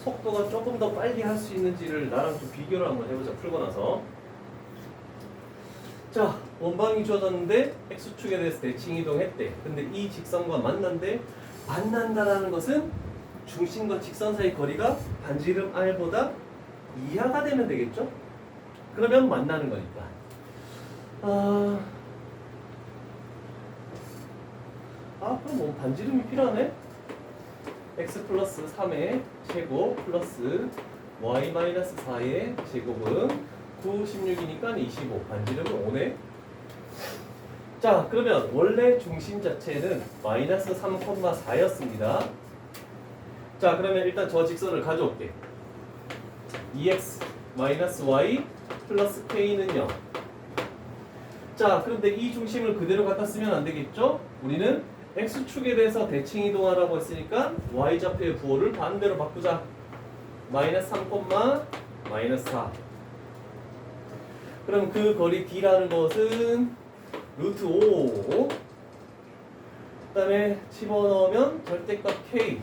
속도가 조금 더 빨리 할 수 있는지를 나랑 좀 비교를 한번 해보자. 풀고 나서. 자, 원방이 주어졌는데 x축에 대해서 대칭 이동했대. 근데 이 직선과 만난다라는 것은 중심과 직선 사이 거리가 반지름 r보다 이하가 되면 되겠죠? 그러면 만나는 거니까. 그럼 뭐 반지름이 필요하네? x 플러스 3의 제곱 플러스 y 마이너스 4의 제곱은 9, 16이니까 25. 반지름은 5네. 자, 그러면 원래 중심 자체는 마이너스 3,4였습니다. 자, 그러면 일단 저 직선을 가져올게. 2x 마이너스 y 플러스 k는 0. 자, 그런데 이 중심을 그대로 갖다 쓰면 안 되겠죠? 우리는 x축에 대해서 대칭 이동하라고 했으니까 y좌표의 부호를 반대로 바꾸자. 마이너스 3, 마이너스 4. 그럼 그 거리 d라는 것은 루트 5 그 다음에 집어넣으면 절대값 k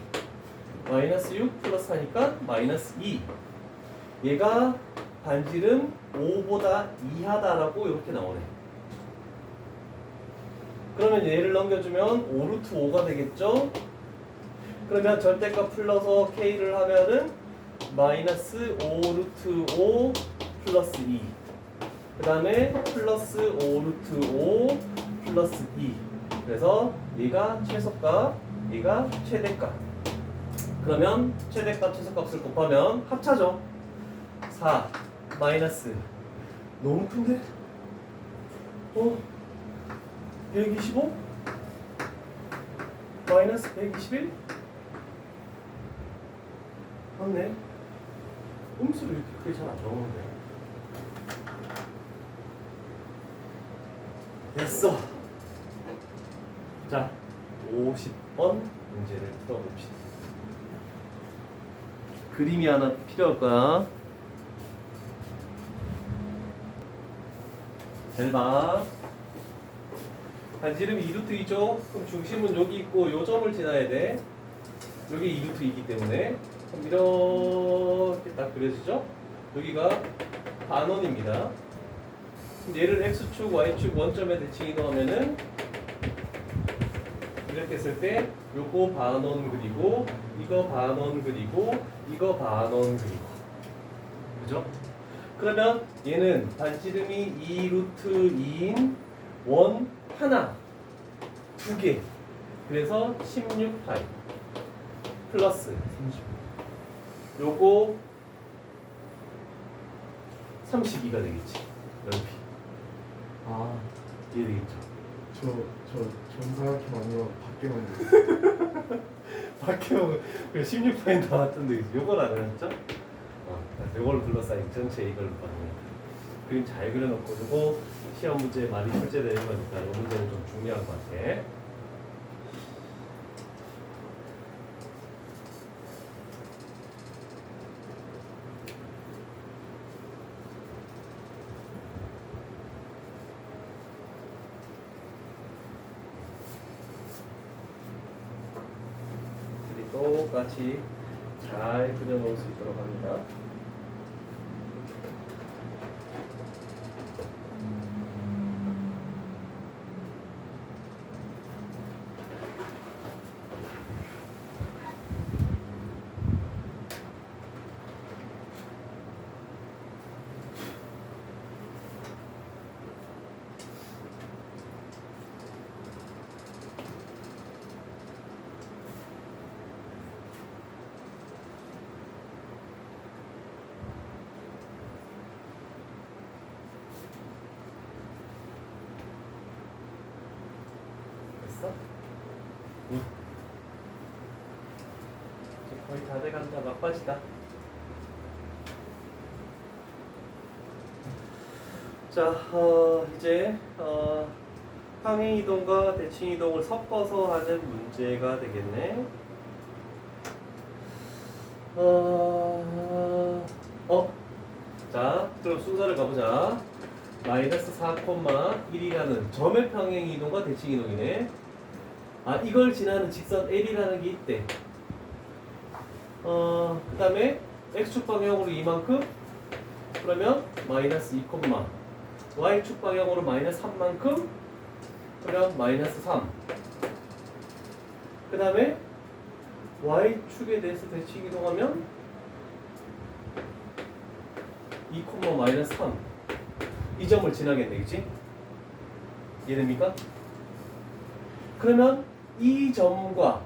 마이너스 6 플러스 하니까 마이너스 2. 얘가 반지름 5보다 이하다라고 이렇게 나오네. 그러면 얘를 넘겨주면 5 루트 5가 되겠죠? 그러면 절대값 풀러서 k를 하면은 마이너스 5 루트 5 플러스 2. 그 다음에 플러스 5 루트 5 플러스 2. 그래서 얘가 최소값, 얘가 최대값. 그러면 최대값, 최소값을 곱하면 합차죠. 4 마이너스 너무 큰데? 125? 마이너스 121? 맞네. 음수를 이렇게 크게 잘 안 적었는데. 됐어. 자, 50번 문제를 풀어봅시다. 그림이 하나 필요할 거야. 잘 봐. 반지름이 2루트이죠? 그럼 중심은 여기 있고 요 점을 지나야 돼. 여기 2루트이기 때문에. 그럼 이렇게 딱 그려지죠? 여기가 반원입니다. 얘를 x축, y축 원점에 대칭 이동하면은 이렇게 했을 때 요거 반원 그리고 이거 반원 그리고 이거 반원 그리고 그죠? 그러면 얘는 반지름이 2루트 2인 원 하나, 두 개. 그래서 16파이 플러스 30. 요거 32가 되겠지. 넓이. 아, 이해 되겠죠? 저 정사각형 아니면 밖에만 밖에 보면 16파이 나왔던데 요걸 안 해놨죠? 요걸 둘러싸인 전체 이걸 봤네. 그림 잘 그려놓고 요거 시험 문제 많이 출제되는 거니까 이 문제는 좀 중요한 것 같아. 똑같이 잘 그려놓을 수 있도록 합니다. 됐어? 응. 이제 거의 다 돼간다. 막바지다. 자, 이제 평행 이동과 대칭 이동을 섞어서 하는 문제가 되겠네. 자, 그럼 순서를 가보자. 마이너스 4,1이라는 점의 평행 이동과 대칭 이동이네. 이걸 지나는 직선 L이라는 게 있대. 그 다음에 X축 방향으로 이만큼, 그러면 마이너스 2, Y축 방향으로 마이너스 3만큼, 그러면 마이너스 3. 그 다음에 Y축에 대해서 대칭 이동하면 2, 마이너스 3. 이 점을 지나겠네, 그치? 이해됩니까? 그러면 이 점과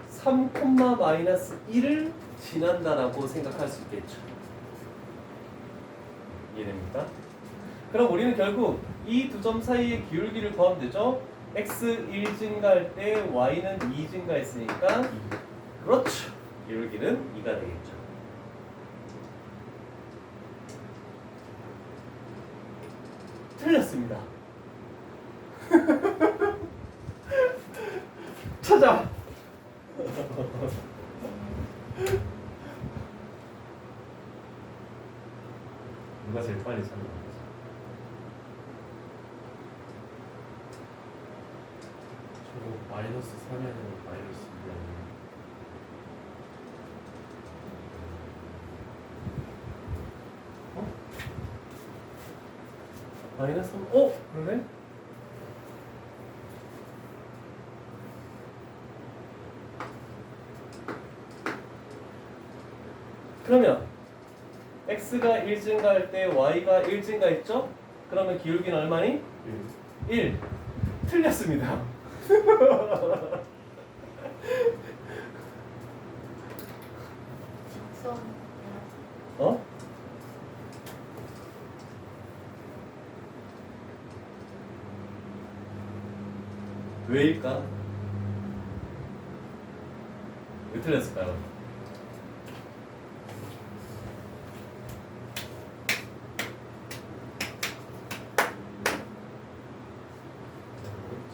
3, 마이너스 1을 지난다라고 생각할 수 있겠죠. 이해됩니까? 그럼 우리는 결국 이 두 점 사이의 기울기를 구하면 되죠? x 1 증가할 때 y는 2 증가했으니까 그렇죠. 기울기는 2가 되겠죠. 틀렸습니다. 찾아. 누가 제일 빨리 찾는 거지? 저거 마이너스 3이 아니라 마이너스 2이 아니라 마이너스 3. 그러네? 그러면 x가 1 증가할 때 y가 1 증가했죠? 그러면 기울기는 얼마니? 1. 틀렸습니다. 직선 어? 왜일까? 왜 틀렸을까요?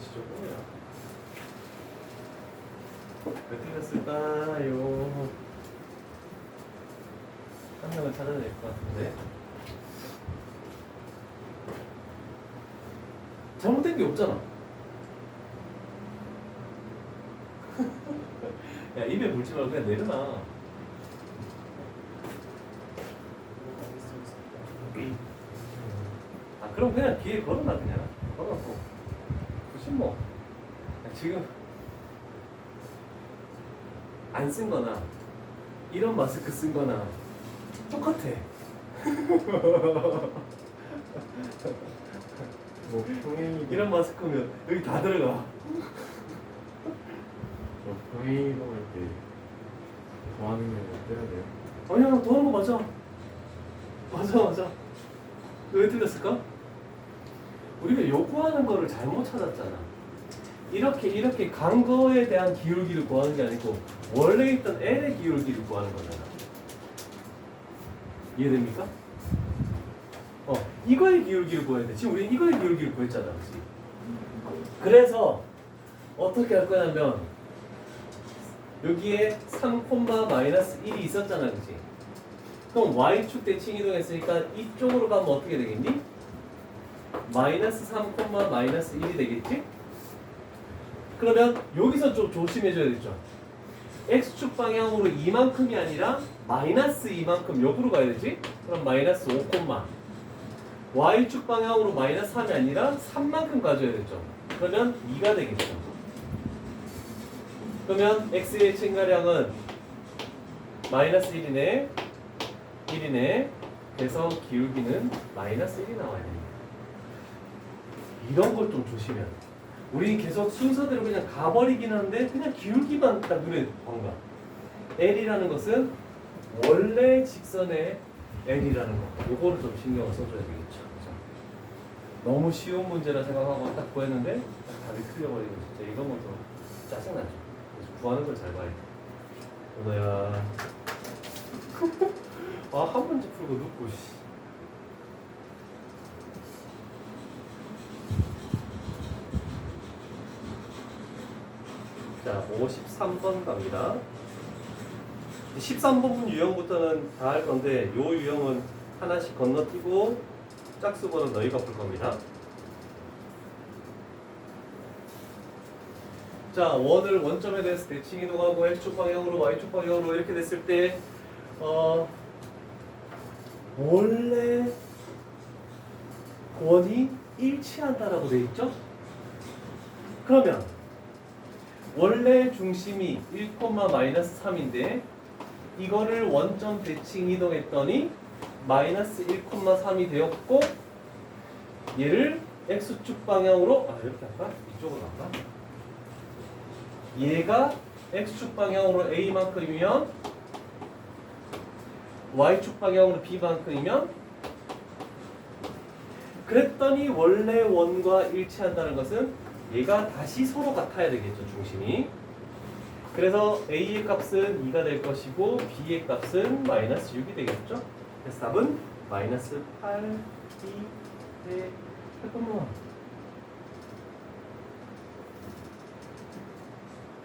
진짜 뻔해요. 왜 틀렸을까요? 한 명을 찾아야 될 것 같은데. 잘못된 게 없잖아. 야, 입에 물지 말고 그냥 내려놔. 아, 그럼 그냥 뒤에 걸어놔, 그냥. 걸어놓고. 굳이 뭐. 야, 지금 안 쓴 거나, 이런 마스크 쓴 거나 똑같아. 뭐 평행 이런 마스크면 여기 다 들어가. 평행 이동할 때 더하는 게 떼야 돼요. 아니야, 더 하는 거 맞아. 맞아. 왜 틀렸을까? 우리가 요구하는 거를 잘못 찾았잖아. 이렇게 간 거에 대한 기울기를 구하는 게 아니고 원래 있던 L의 기울기를 구하는 거잖아. 이해됩니까? 이거의 기울기를 구해야 돼. 지금 우리 이거의 기울기를 구했잖아, 그렇지? 그래서 어떻게 할 거냐면 여기에 3,-1이 있었잖아, 그렇지? 그럼 y축 대칭 이동했으니까 이쪽으로 가면 어떻게 되겠니? 마이너스 3,-1이 되겠지? 그러면 여기서 좀 조심해줘야겠죠. x축 방향으로 이만큼이 아니라 마이너스 이만큼 옆으로 가야 되지? 그럼 마이너스 5, y축 방향으로 마이너스 3이 아니라 3만큼 가져야겠죠. 그러면 2가 되겠죠. 그러면 x의 증가량은 마이너스 1이네. 그래서 기울기는 마이너스 1이 나와야 됩니다. 이런 걸 좀 조심해야 돼. 우리 계속 순서대로 그냥 가버리긴 하는데 그냥 기울기만 딱 눈에 보는 L이라는 것은 원래 직선의 L이라는 거. 요거를 좀 신경을 써줘야 되겠죠. 그죠? 너무 쉬운 문제라 생각하고 딱 구했는데 답이 틀려버리고 진짜 이런 것도 짜증나죠. 그래서 구하는 걸 잘 봐야 돼. 오너야. 한 문제 풀고 눕고 씨. 자, 53번 갑니다. 13번 유형부터는 다 할 건데 요 유형은 하나씩 건너뛰고 짝수번은 너희가 풀 겁니다. 자, 원을 원점에 대해서 대칭 이동하고 x축 방향으로 y축 방향으로 이렇게 됐을 때 원래 원이 일치한다라고 돼 있죠? 그러면 원래 중심이 1,-3인데 이거를 원점 대칭 이동했더니 마이너스 1,3이 되었고 얘를 x축 방향으로 이렇게 할까? 이쪽으로 갈까? 얘가 x축 방향으로 a만큼이면 y축 방향으로 b만큼이면 그랬더니 원래 원과 일치한다는 것은 얘가 다시 서로 같아야 되겠죠, 중심이. 그래서 a의 값은 2가 될 것이고 b의 값은 마이너스 6이 되겠죠. 그래서 답은 마이너스 8, 2, 1, 잠깐만.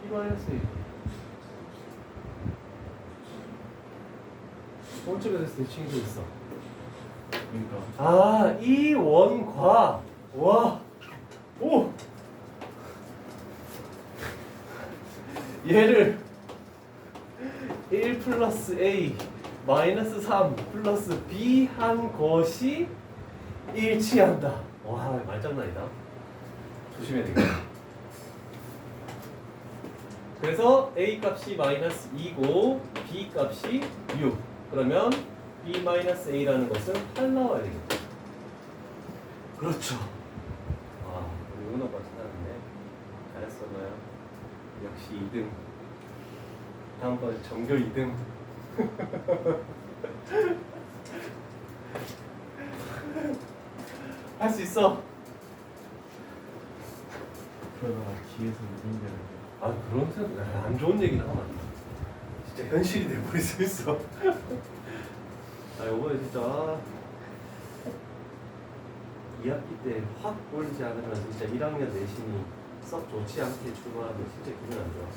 b 마이너스 1. 오른쪽에 됐을 때 친구 있어. 그러니까 이 원과 오 얘를 1 플러스 A 마이너스 3 플러스 B 한 것이 일치한다. 와, 말장난이다. 조심해야 되겠다. 그래서 A 값이 마이너스 2고 B 값이 6. 그러면 B 마이너스 A라는 것은 8 나와야 되겠다. 그렇죠. 아, 우리 은호가 찾았네. 잘했어, 너야. 역시 2등. 다음번에 전교 2등. 할 수 있어. 그러다가 뒤에서 이긴다는 아, 그런 생각, 안 좋은 얘기는 하면 안 돼. 진짜 현실이 돼버릴 수 있어. 아, 이번에 진짜 2학기 때 확 올리지 않으면 진짜 1학년 내신이 썩 좋지 않게 출발하면 진짜 기분 안 좋아.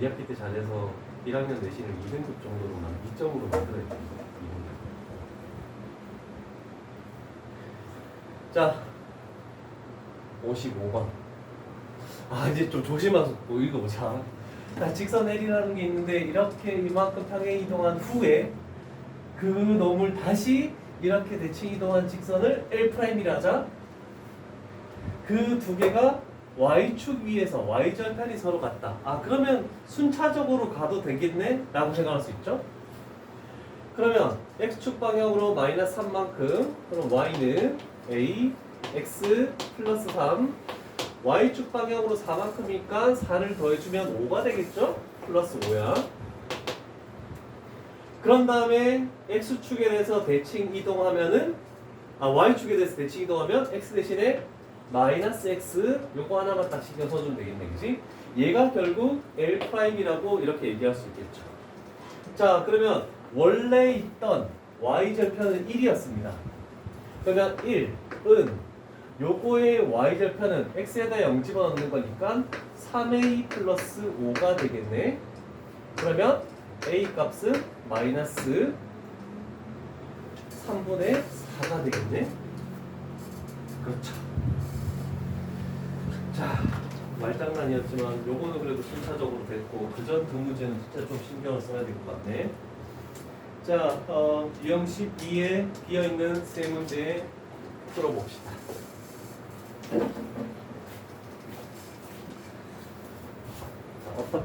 2학기 때 잘해서 1학년 내신을 2등급 정도로만 2점으로 만들어야 돼. 자, 55번. 아, 이제 좀 조심해서 읽어보자. 자, 직선 L이라는 게 있는데 이렇게 이만큼 평행 이동한 후에 그 놈을 다시 이렇게 대칭 이동한 직선을 L'이라 하자. 그 두 개가 Y축 위에서 Y절편이 서로 같다. 아, 그러면 순차적으로 가도 되겠네? 라고 생각할 수 있죠? 그러면 X축 방향으로 마이너스 3만큼, 그럼 Y는 A, X 플러스 3, Y축 방향으로 4만큼이니까 4를 더해주면 5가 되겠죠? 플러스 5야. 그런 다음에 X축에 대해서 대칭 이동하면은, Y축에 대해서 대칭 이동하면 X 대신에 마이너스 X 요거 하나만 딱 신경 써주면 되겠네, 그지? 얘가 결국 L'이라고 이렇게 얘기할 수 있겠죠. 자, 그러면 원래 있던 Y절편은 1이었습니다. 그러면 1은 요거의 Y절편은 X에다 0 집어넣는 거니까 3A 플러스 5가 되겠네. 그러면 A 값은 마이너스 3분의 4가 되겠네. 그렇죠. 자, 말장난이었지만 요거는 그래도 순차적으로 됐고 그전 두 문제는 진짜 좀 신경을 써야 될 것 같네. 자, 유형 12에 비어있는 세 문제 풀어봅시다.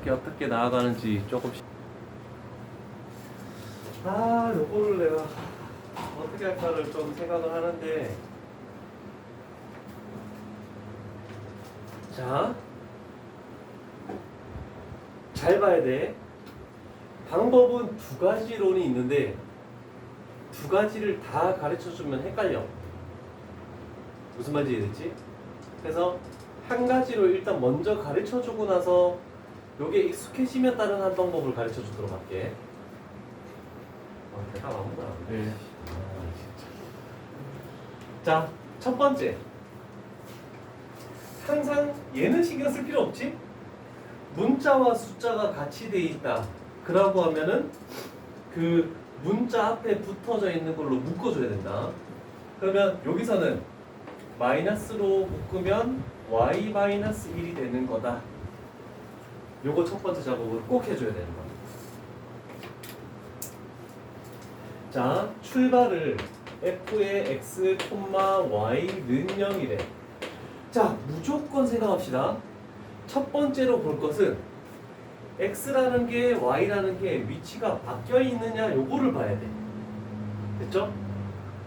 어떻게 나아가는지 조금씩. 요거를 내가 어떻게 할까를 좀 생각을 하는데, 자, 잘 봐야 돼. 방법은 두 가지론이 있는데 두 가지를 다 가르쳐주면 헷갈려. 무슨 말인지 이해됐지? 그래서 한 가지로 일단 먼저 가르쳐주고 나서 요게 익숙해지면 다른 한 방법을 가르쳐주도록 할게. 대답 아무나 안 돼. 네. 진짜. 자, 첫 번째. 항상 얘는 신경 쓸 필요 없지? 문자와 숫자가 같이 돼 있다. 그라고 하면은 그 문자 앞에 붙어져 있는 걸로 묶어줘야 된다. 그러면 여기서는 마이너스로 묶으면 y 마이너스 1이 되는 거다. 요거 첫 번째 작업을 꼭 해줘야 되는 거야. 자, 출발을 f의 x, y는 0이래. 자, 무조건 생각합시다. 첫 번째로 볼 것은 x라는 게 y라는 게 위치가 바뀌어 있느냐 요거를 봐야 돼. 됐죠?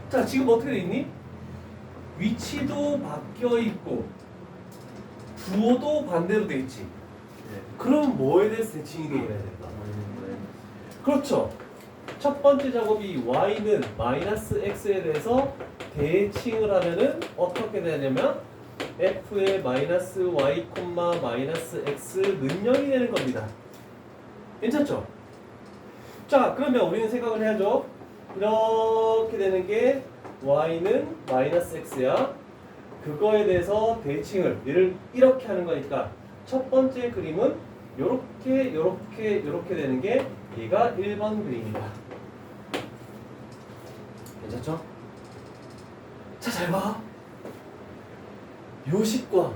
자, 지금 어떻게 돼 있니? 위치도 바뀌어 있고 부호도 반대로 돼 있지. 그럼 뭐에 대해서 대칭이 되어야 될까? 그렇죠. 첫 번째 작업이 y는 마이너스 x에 대해서 대칭을 하면은 어떻게 되냐면 f의 마이너스 y, 마이너스 x는 0이 되는 겁니다. 괜찮죠? 자, 그러면 우리는 생각을 해야죠. 이렇게 되는 게 y는 마이너스 x야. 그거에 대해서 대칭을 얘를 이렇게 하는 거니까 첫 번째 그림은 요렇게 되는 게 얘가 1번 그림이다. 괜찮죠? 자, 잘 봐. 요식과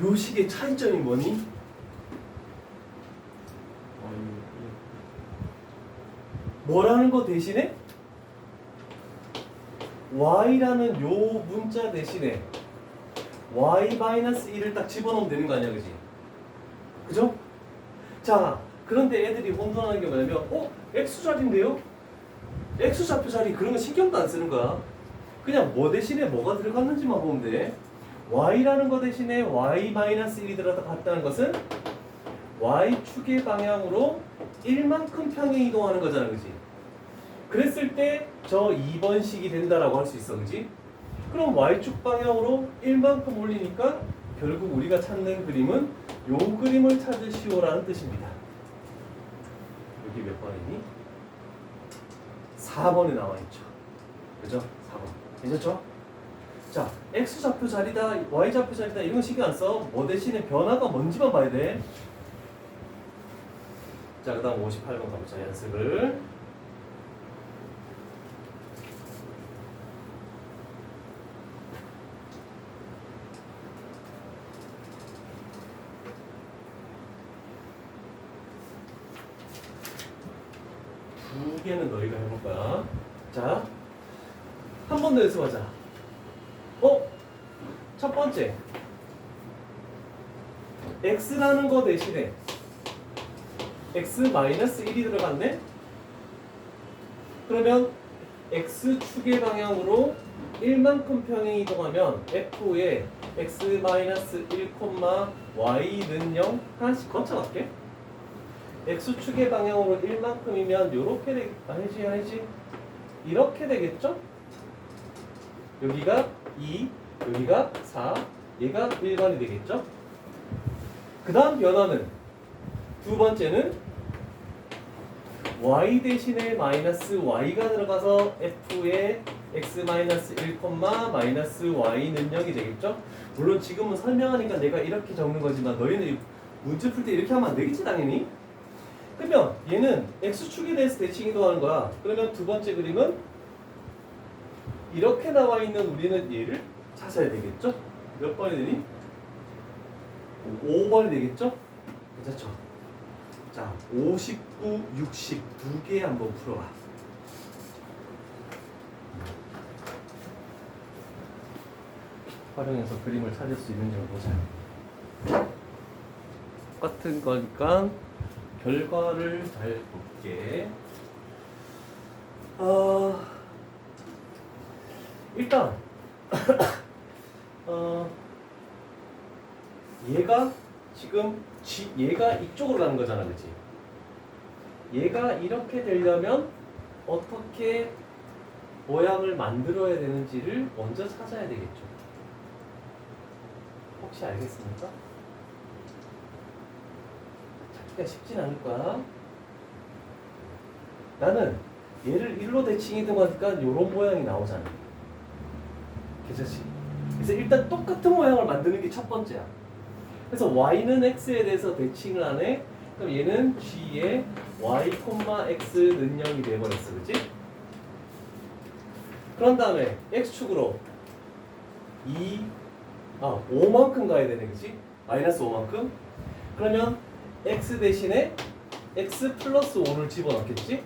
요식의 차이점이 뭐니? 뭐라는 거 대신에 y라는 요 문자 대신에 y-1을 딱 집어넣으면 되는 거 아니야, 그지? 그죠? 자, 그런데 애들이 혼돈하는 게 뭐냐면 x좌리인데요? x좌표 자리 그런 거 신경도 안 쓰는 거야. 그냥 뭐 대신에 뭐가 들어갔는지만 보면 돼. y라는 거 대신에 y-1이 들어갔다는 것은 y축의 방향으로 1만큼 평행 이동하는 거잖아, 그지? 그랬을 때 저 2번식이 된다라고 할 수 있어, 그지? 그럼 y축 방향으로 1만큼 올리니까 결국 우리가 찾는 그림은 요 그림을 찾으시오라는 뜻입니다. 여기 몇 번이니? 4번에 나와 있죠. 그죠? 4번. 괜찮죠? 자, x좌표 자리다, y좌표 자리다 이런 거 신경 안 써. 뭐 대신에 변화가 뭔지만 봐야 돼. 자, 그 다음 58번 가보자, 연습을. 두 개는 너희가 해볼 거야. 자, 한 번 더 연습하자. 첫 번째. x라는 거 대신에 x-1이 들어갔네? 그러면 x축의 방향으로 1만큼 평행 이동하면 f의 x-1, y는 0 하나씩 거쳐갈게. x축의 방향으로 1만큼이면 요렇게 아니지 이렇게 되겠죠? 여기가 2, 여기가 4, 얘가 1번이 되겠죠? 그 다음 변화는 두 번째는 y 대신에 마이너스 y가 들어가서 f의 x-1, y는 0이 되겠죠? 물론 지금은 설명하니까 내가 이렇게 적는 거지만 너희는 문제 풀 때 이렇게 하면 안 되겠지 당연히? 그러면 얘는 x축에 대해서 대칭 이동하는 거야. 그러면 두 번째 그림은 이렇게 나와 있는 우리는 얘를 찾아야 되겠죠? 몇 번이 되니? 5번이 되겠죠? 괜찮죠? 자, 59, 60 두 개 한번 풀어봐. 활용해서 그림을 찾을 수 있는지 보자. 똑같은 거니까 결과를 잘 볼게. 일단 얘가 지금 얘가 이쪽으로 가는 거잖아, 그치? 얘가 이렇게 되려면 어떻게 모양을 만들어야 되는지를 먼저 찾아야 되겠죠. 혹시 알겠습니까? 찾기가 쉽진 않을 거야. 나는 얘를 1로 대칭이 들어가니까 이런 모양이 나오잖아. 괜찮지? 그래서 일단 똑같은 모양을 만드는 게 첫 번째야. 그래서 y는 x에 대해서 대칭을 하네. 그럼 얘는 g의 y, x는 0이 돼버렸어, 그치? 그런 다음에 x축으로 5만큼 가야 되네, 그치? 마이너스 5만큼. 그러면 x 대신에 x 플러스 5를 집어넣겠지?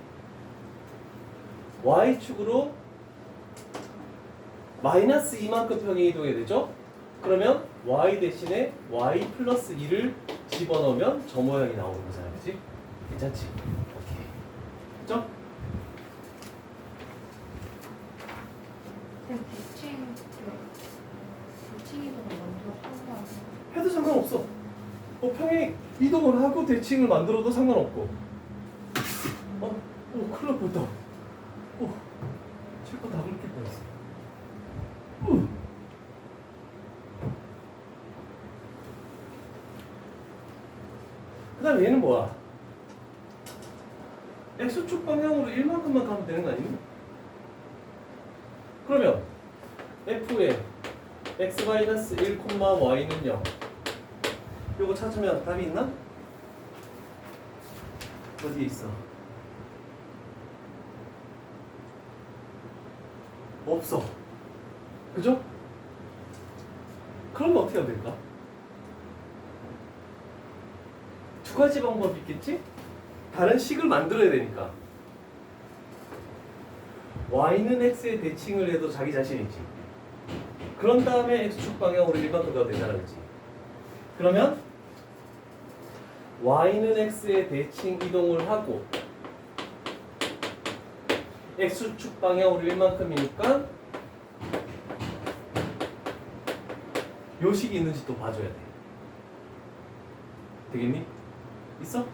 y축으로 마이너스 2만큼 평행 이동해야 되죠? 그러면 y 대신에 y 플러스 2를 집어넣으면 저 모양이 나오는 거잖아, 그치? 괜찮지? 오케이. 됐죠? 대칭 이동을 먼저 하고 해도 상관없어. 평행 이동을 하고 대칭을 만들어도 상관없고. 큰일 날 뻔했다. 칠거 다 그렇게 뻔했어. 그 다음에 얘는 뭐야? x축 방향으로 1만큼만 가면 되는 거 아니니? 그러면 f의 x-1, y는 0 요거 찾으면 답이 있나? 어디에 있어? 없어. 그죠? 그러면 어떻게 하면 될까? 두 가지 방법이 있겠지? 다른 식을 만들어야 되니까. y는 x의 대칭을 해도 자기 자신 있지. 그런 다음에 x축 방향으로 일반으로 가도 되잖아, 그렇지? 그러면 y는 x의 대칭 이동을 하고 x축 방향으로 1만큼이니까 요식이 있는지 또 봐줘야 돼. 되겠니? 있어?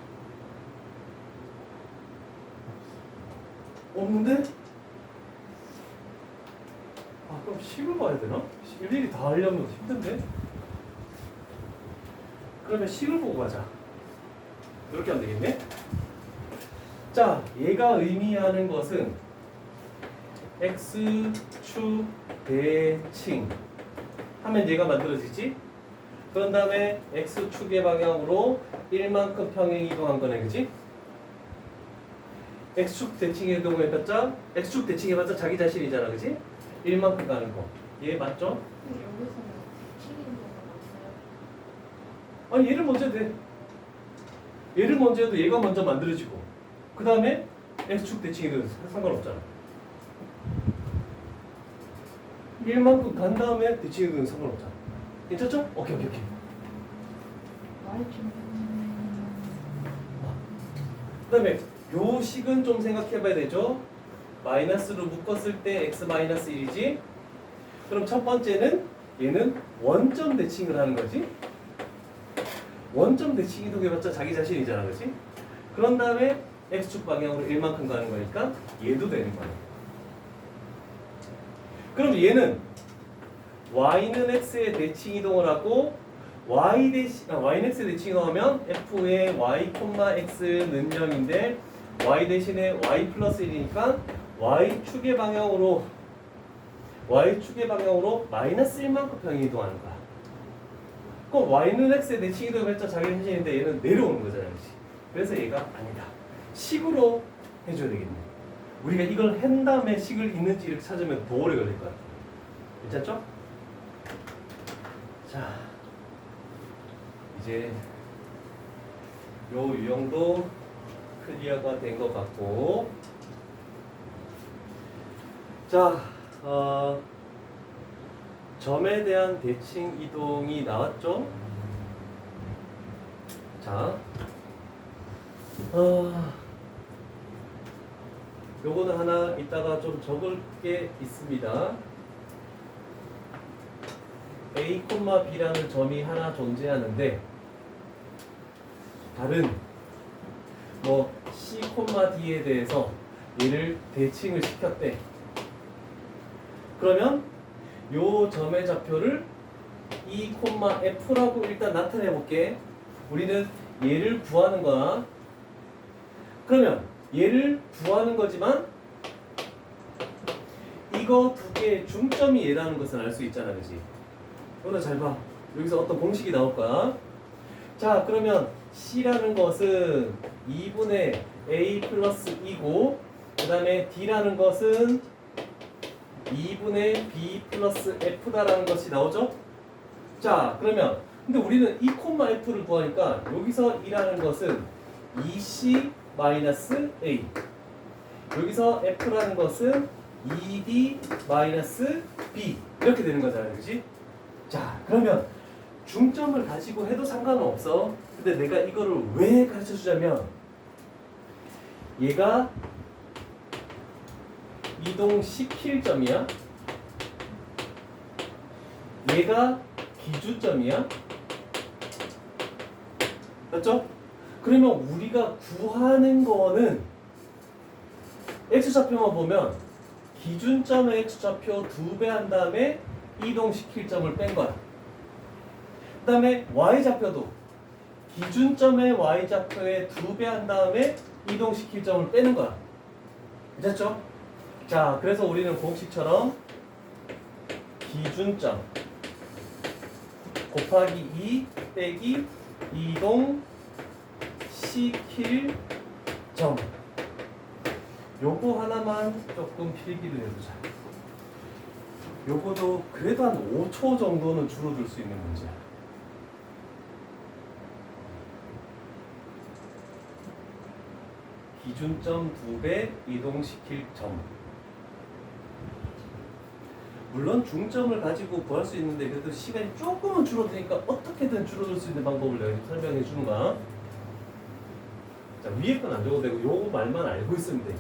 없는데? 아, 그럼 식을 봐야 되나? 일일이 다 하려면 힘든데? 그러면 식을 보고 가자. 이렇게 하면 되겠네? 자, 얘가 의미하는 것은 x축 대칭 하면 얘가 만들어지지? 그런 다음에 x축의 방향으로 1만큼 평행 이동한 거네, 그치? x축 대칭 이동을 해봤자 x축 대칭 해봤자 자기 자신이잖아, 그치? 1만큼 가는 거. 얘 맞죠? 근데 여기서는 튀기는 거 아니 얘를 먼저 해도 돼. 얘를 먼저 해도 얘가 먼저 만들어지고 그 다음에 x축 대칭이 돼도 상관없잖아. 1만큼 간 다음에 대칭이 돼도 상관없잖아. 괜찮죠? 오케이. 많이 좀 그 다음에 요 식은 좀 생각해봐야 되죠. 마이너스로 묶었을 때 x 마이너스 1이지. 그럼 첫 번째는 얘는 원점 대칭을 하는 거지. 원점 대칭 이동해봤자 자기 자신이잖아, 그렇지? 그런 다음에 x축 방향으로 1만큼 가는 거니까 얘도 되는 거야. 그럼 얘는 y는 x의 대칭 이동을 하고 y는 x의 대칭 이동하면 f의 y, x는 0인데 y 대신에 y 플러스 1이니까 y축의 방향으로 마이너스 1만큼 평행 이동하는 거야. 그럼 y는 x의 대칭 이동해봤자 자기 자신인데 얘는 내려오는 거잖아, 그렇지? 그래서 얘가 아니다. 식으로 해줘야 되겠네. 우리가 이걸 한 다음에 식을 있는지 이렇게 찾으면 더 오래 걸릴 것 같아. 괜찮죠? 자, 이제 요 유형도 클리어가 된 것 같고, 자, 점에 대한 대칭 이동이 나왔죠? 자, 요거는 하나 이따가 좀 적을 게 있습니다. A, B라는 점이 하나 존재하는데 다른 뭐 C, D에 대해서 얘를 대칭을 시켰대. 그러면 요 점의 좌표를 E, F라고 일단 나타내 볼게. 우리는 얘를 구하는 거야. 그러면 얘를 구하는 거지만 이거 두 개의 중점이 얘라는 것은 알 수 있잖아, 그렇지? 오늘 잘 봐. 여기서 어떤 공식이 나올 거야. 자, 그러면 C라는 것은 2분의 A 플러스 2고 그 다음에 D라는 것은 2분의 B 플러스 F다라는 것이 나오죠? 자, 그러면 근데 우리는 E, F를 구하니까 여기서 E라는 것은 2C 마이너스 A, 여기서 F라는 것은 2D 마이너스 B 이렇게 되는 거잖아요, 그렇지? 자, 그러면 중점을 가지고 해도 상관은 없어. 근데 내가 이거를 왜 가르쳐 주자면 얘가 이동시킬 점이야. 얘가 기준점이야. 맞죠? 그러면 우리가 구하는 거는 x좌표만 보면 기준점의 x좌표 2배 한 다음에 이동시킬 점을 뺀 거야. 그 다음에 y좌표도 기준점의 y좌표의 2배 한 다음에 이동시킬 점을 빼는 거야. 괜찮죠? 자, 그래서 우리는 공식처럼 기준점 곱하기 2 빼기 이동시킬 점, 요거 하나만 조금 필기를 해보자. 요거도 그래도 한 5초 정도는 줄어들 수 있는 문제야. 기준점 2배 이동시킬 점. 물론 중점을 가지고 구할 수 있는데 그래도 시간이 조금은 줄어드니까 어떻게든 줄어들 수 있는 방법을 내가 지금 설명해 주는 거야. 자, 위에 건 안 적어도 되고 요거 말만 알고 있으면 돼.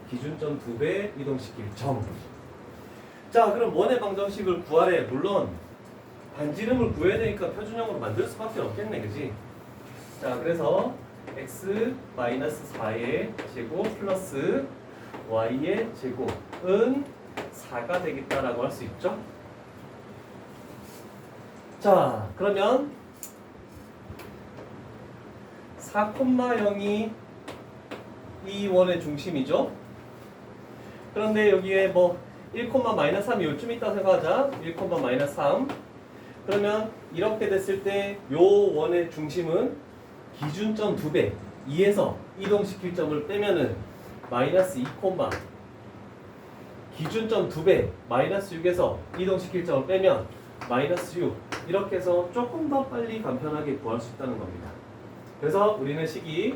기준점 2배 이동시킬 점. 자, 그럼 원의 방정식을 구하래. 물론 반지름을 구해야 되니까 표준형으로 만들 수밖에 없겠네, 그지? 자, 그래서 x-4의 제곱 플러스 y의 제곱은 4가 되겠다라고 할 수 있죠? 자, 그러면 4,0이 이 원의 중심이죠? 그런데 여기에 뭐 1,-3이 요쯤 있다고 생각하자. 1,-3. 그러면 이렇게 됐을 때 요 원의 중심은 기준점 2배 2에서 이동시킬 점을 빼면은 마이너스 2, 기준점 2배 마이너스 6에서 이동시킬 점을 빼면 마이너스 6 이렇게 해서 조금 더 빨리 간편하게 구할 수 있다는 겁니다. 그래서 우리는 식이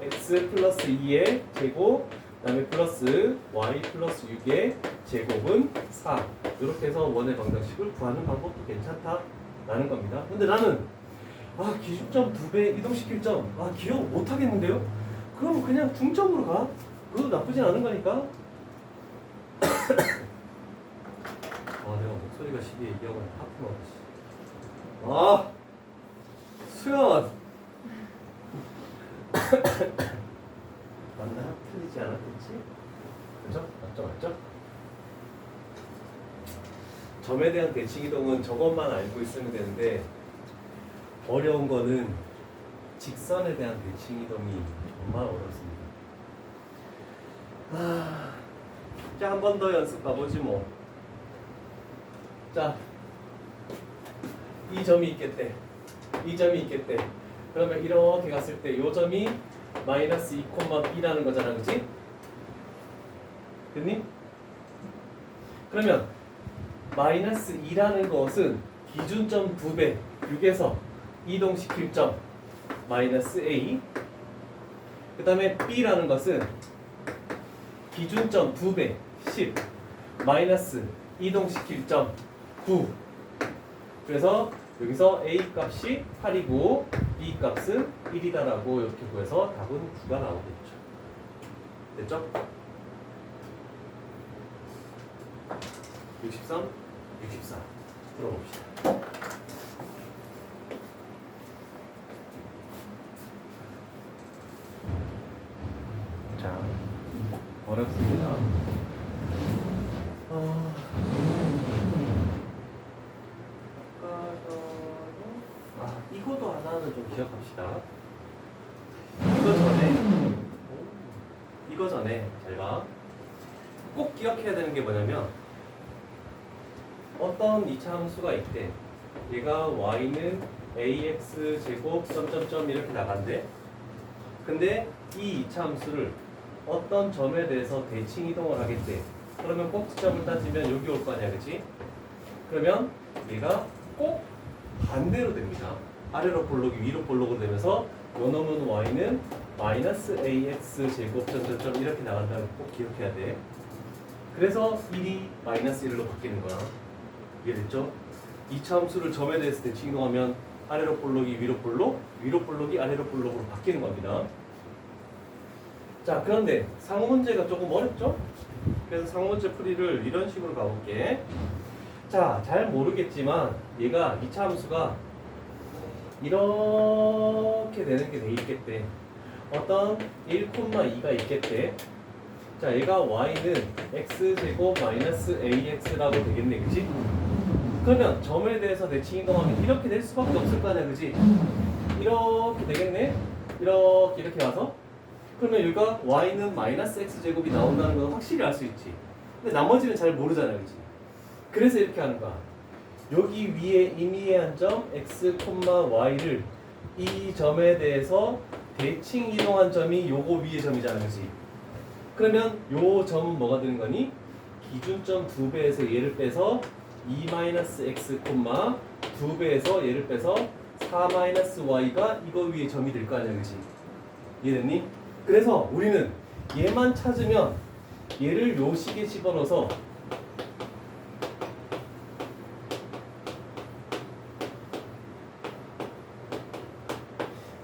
x 플러스 2의 제곱 그 다음에 플러스 y 플러스 6의 제곱은 4 이렇게 해서 원의 방정식을 구하는 방법도 괜찮다라는 겁니다. 근데 나는 기준점 2배 이동시킬 점 기억 못하겠는데요? 그럼 그냥 중점으로 가. 그것도 나쁘진 않은 거니까. 내가 목소리가 시기에 얘기하고 하프만 수연 맞나? 틀리지 않았겠지? 그죠? 맞죠? 점에 대한 대칭 이동은 저것만 알고 있으면 되는데 어려운 거는 직선에 대한 대칭 이동이 정말 어렵습니다. 자, 한 번 더 연습 가보지 뭐. 자, 이 점이 있겠대. 이 점이 있겠대. 그러면 이렇게 갔을 때 이 점이 마이너스 2,b라는 거잖아, 그치? 됐니? 그러면 마이너스 2라는 것은 기준점 2배 6에서 이동시킬 점 마이너스 a 그 다음에 b라는 것은 기준점 2배 10 마이너스 이동시킬 점 9 그래서 여기서 a 값이 8이고 b 값은 1이다라고 이렇게 구해서 답은 9가 나오겠죠. 됐죠? 63, 64 풀어봅시다. 자, 어렵습니다. 이거도 하나는 좀 기억합시다. 이거 전에 잘 봐. 꼭 기억해야 되는 게 뭐냐면 어떤 2차 함수가 있대. 얘가 y는 ax 제곱 점점점 이렇게 나간대. 근데 이 2차 함수를 어떤 점에 대해서 대칭 이동을 하겠대. 그러면 꼭지점을 따지면 여기 올 거 아니야, 그치? 그러면 얘가 꼭 반대로 됩니다. 아래로 볼록이 위로 볼록으로 되면서 요 놈은 y는 마이너스 ax 제곱 점점점 이렇게 나간다는 거 꼭 기억해야 돼. 그래서 1이 마이너스 1로 바뀌는 거야. 이해됐죠? 2차 함수를 점에 대해서 대칭 이동하면 아래로 볼록이 위로 볼록, 위로 볼록이 아래로 볼록으로 바뀌는 겁니다. 자, 그런데 상호 문제가 조금 어렵죠? 그래서 상호 문제 풀이를 이런 식으로 가볼게. 자, 잘 모르겠지만 얘가 2차 함수가 이렇게 되는 게 돼 있겠대. 어떤 1,2가 있겠대. 자, 얘가 y는 x제곱 마이너스 ax라고 되겠네, 그치? 그러면 점에 대해서 대칭 이동하면 이렇게 될 수밖에 없을 거 아니야, 그치? 이렇게 되겠네? 이렇게 와서 그러면 여기가 y는 마이너스 x제곱이 나온다는 건 확실히 알 수 있지. 근데 나머지는 잘 모르잖아, 그치? 그래서 이렇게 하는 거야. 여기 위에 임의한 점 x, y를 이 점에 대해서 대칭 이동한 점이 요거 위의 점이잖아, 그치? 그러면 요 점은 뭐가 되는 거니? 기준점 2배에서 얘를 빼서 2-x, 2배에서 얘를 빼서 4-y가 이거 위에 점이 될 거 아니야, 그치? 이해됐니? 그래서 우리는 얘만 찾으면 얘를 요 식에 집어넣어서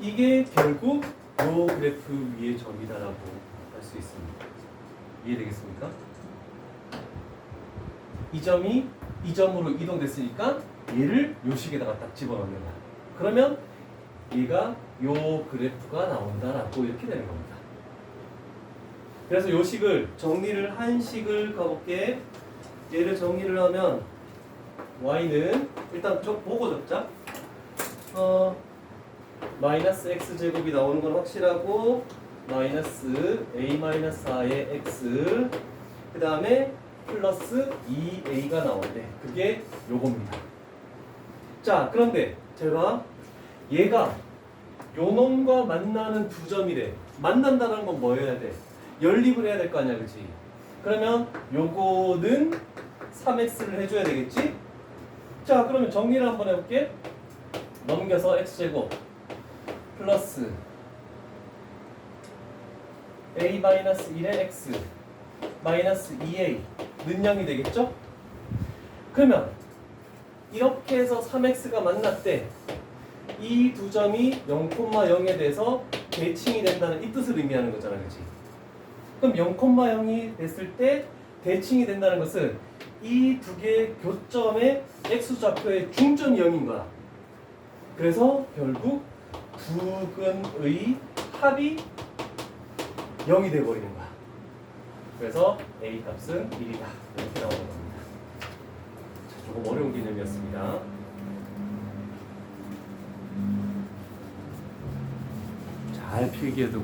이게 결국 요 그래프 위의 점이다라고 할 수 있습니다. 이해되겠습니까? 이 점이 이 점으로 이동됐으니까 얘를 요 식에다가 딱 집어넣는 거야. 그러면 얘가 요 그래프가 나온다라고 이렇게 되는 겁니다. 그래서 요 식을 정리를 한 식을 가볼게. 얘를 정리를 하면 y는 일단 저 보고 적자. 마이너스 x제곱이 나오는 건 확실하고 마이너스 a-4의 x 그 다음에 플러스 2a가 나오는데 그게 요겁니다. 자, 그런데 제가 얘가 요 놈과 만나는 두 점이래. 만난다는 건 뭐 해야 돼? 연립을 해야 될 거 아니야, 그치? 그러면 요거는 3x를 해줘야 되겠지? 자, 그러면 정리를 한번 해볼게. 넘겨서 x제곱 플러스 a-1의 x 마이너스 2a 는 0이 되겠죠? 그러면 이렇게 해서 3x가 만났대. 이 두 점이 0,0에 대해서 대칭이 된다는 이 뜻을 의미하는 거잖아, 그치? 그럼 0,0이 됐을 때 대칭이 된다는 것은 이 두 개의 교점의 x좌표의 중점이 0인 거야. 그래서 결국 두 근의 합이 0이 돼버리는 거야. 그래서 A 값은 1이다. 이렇게 나오는 겁니다. 자, 조금 어려운 개념이었습니다. 잘 필기해두고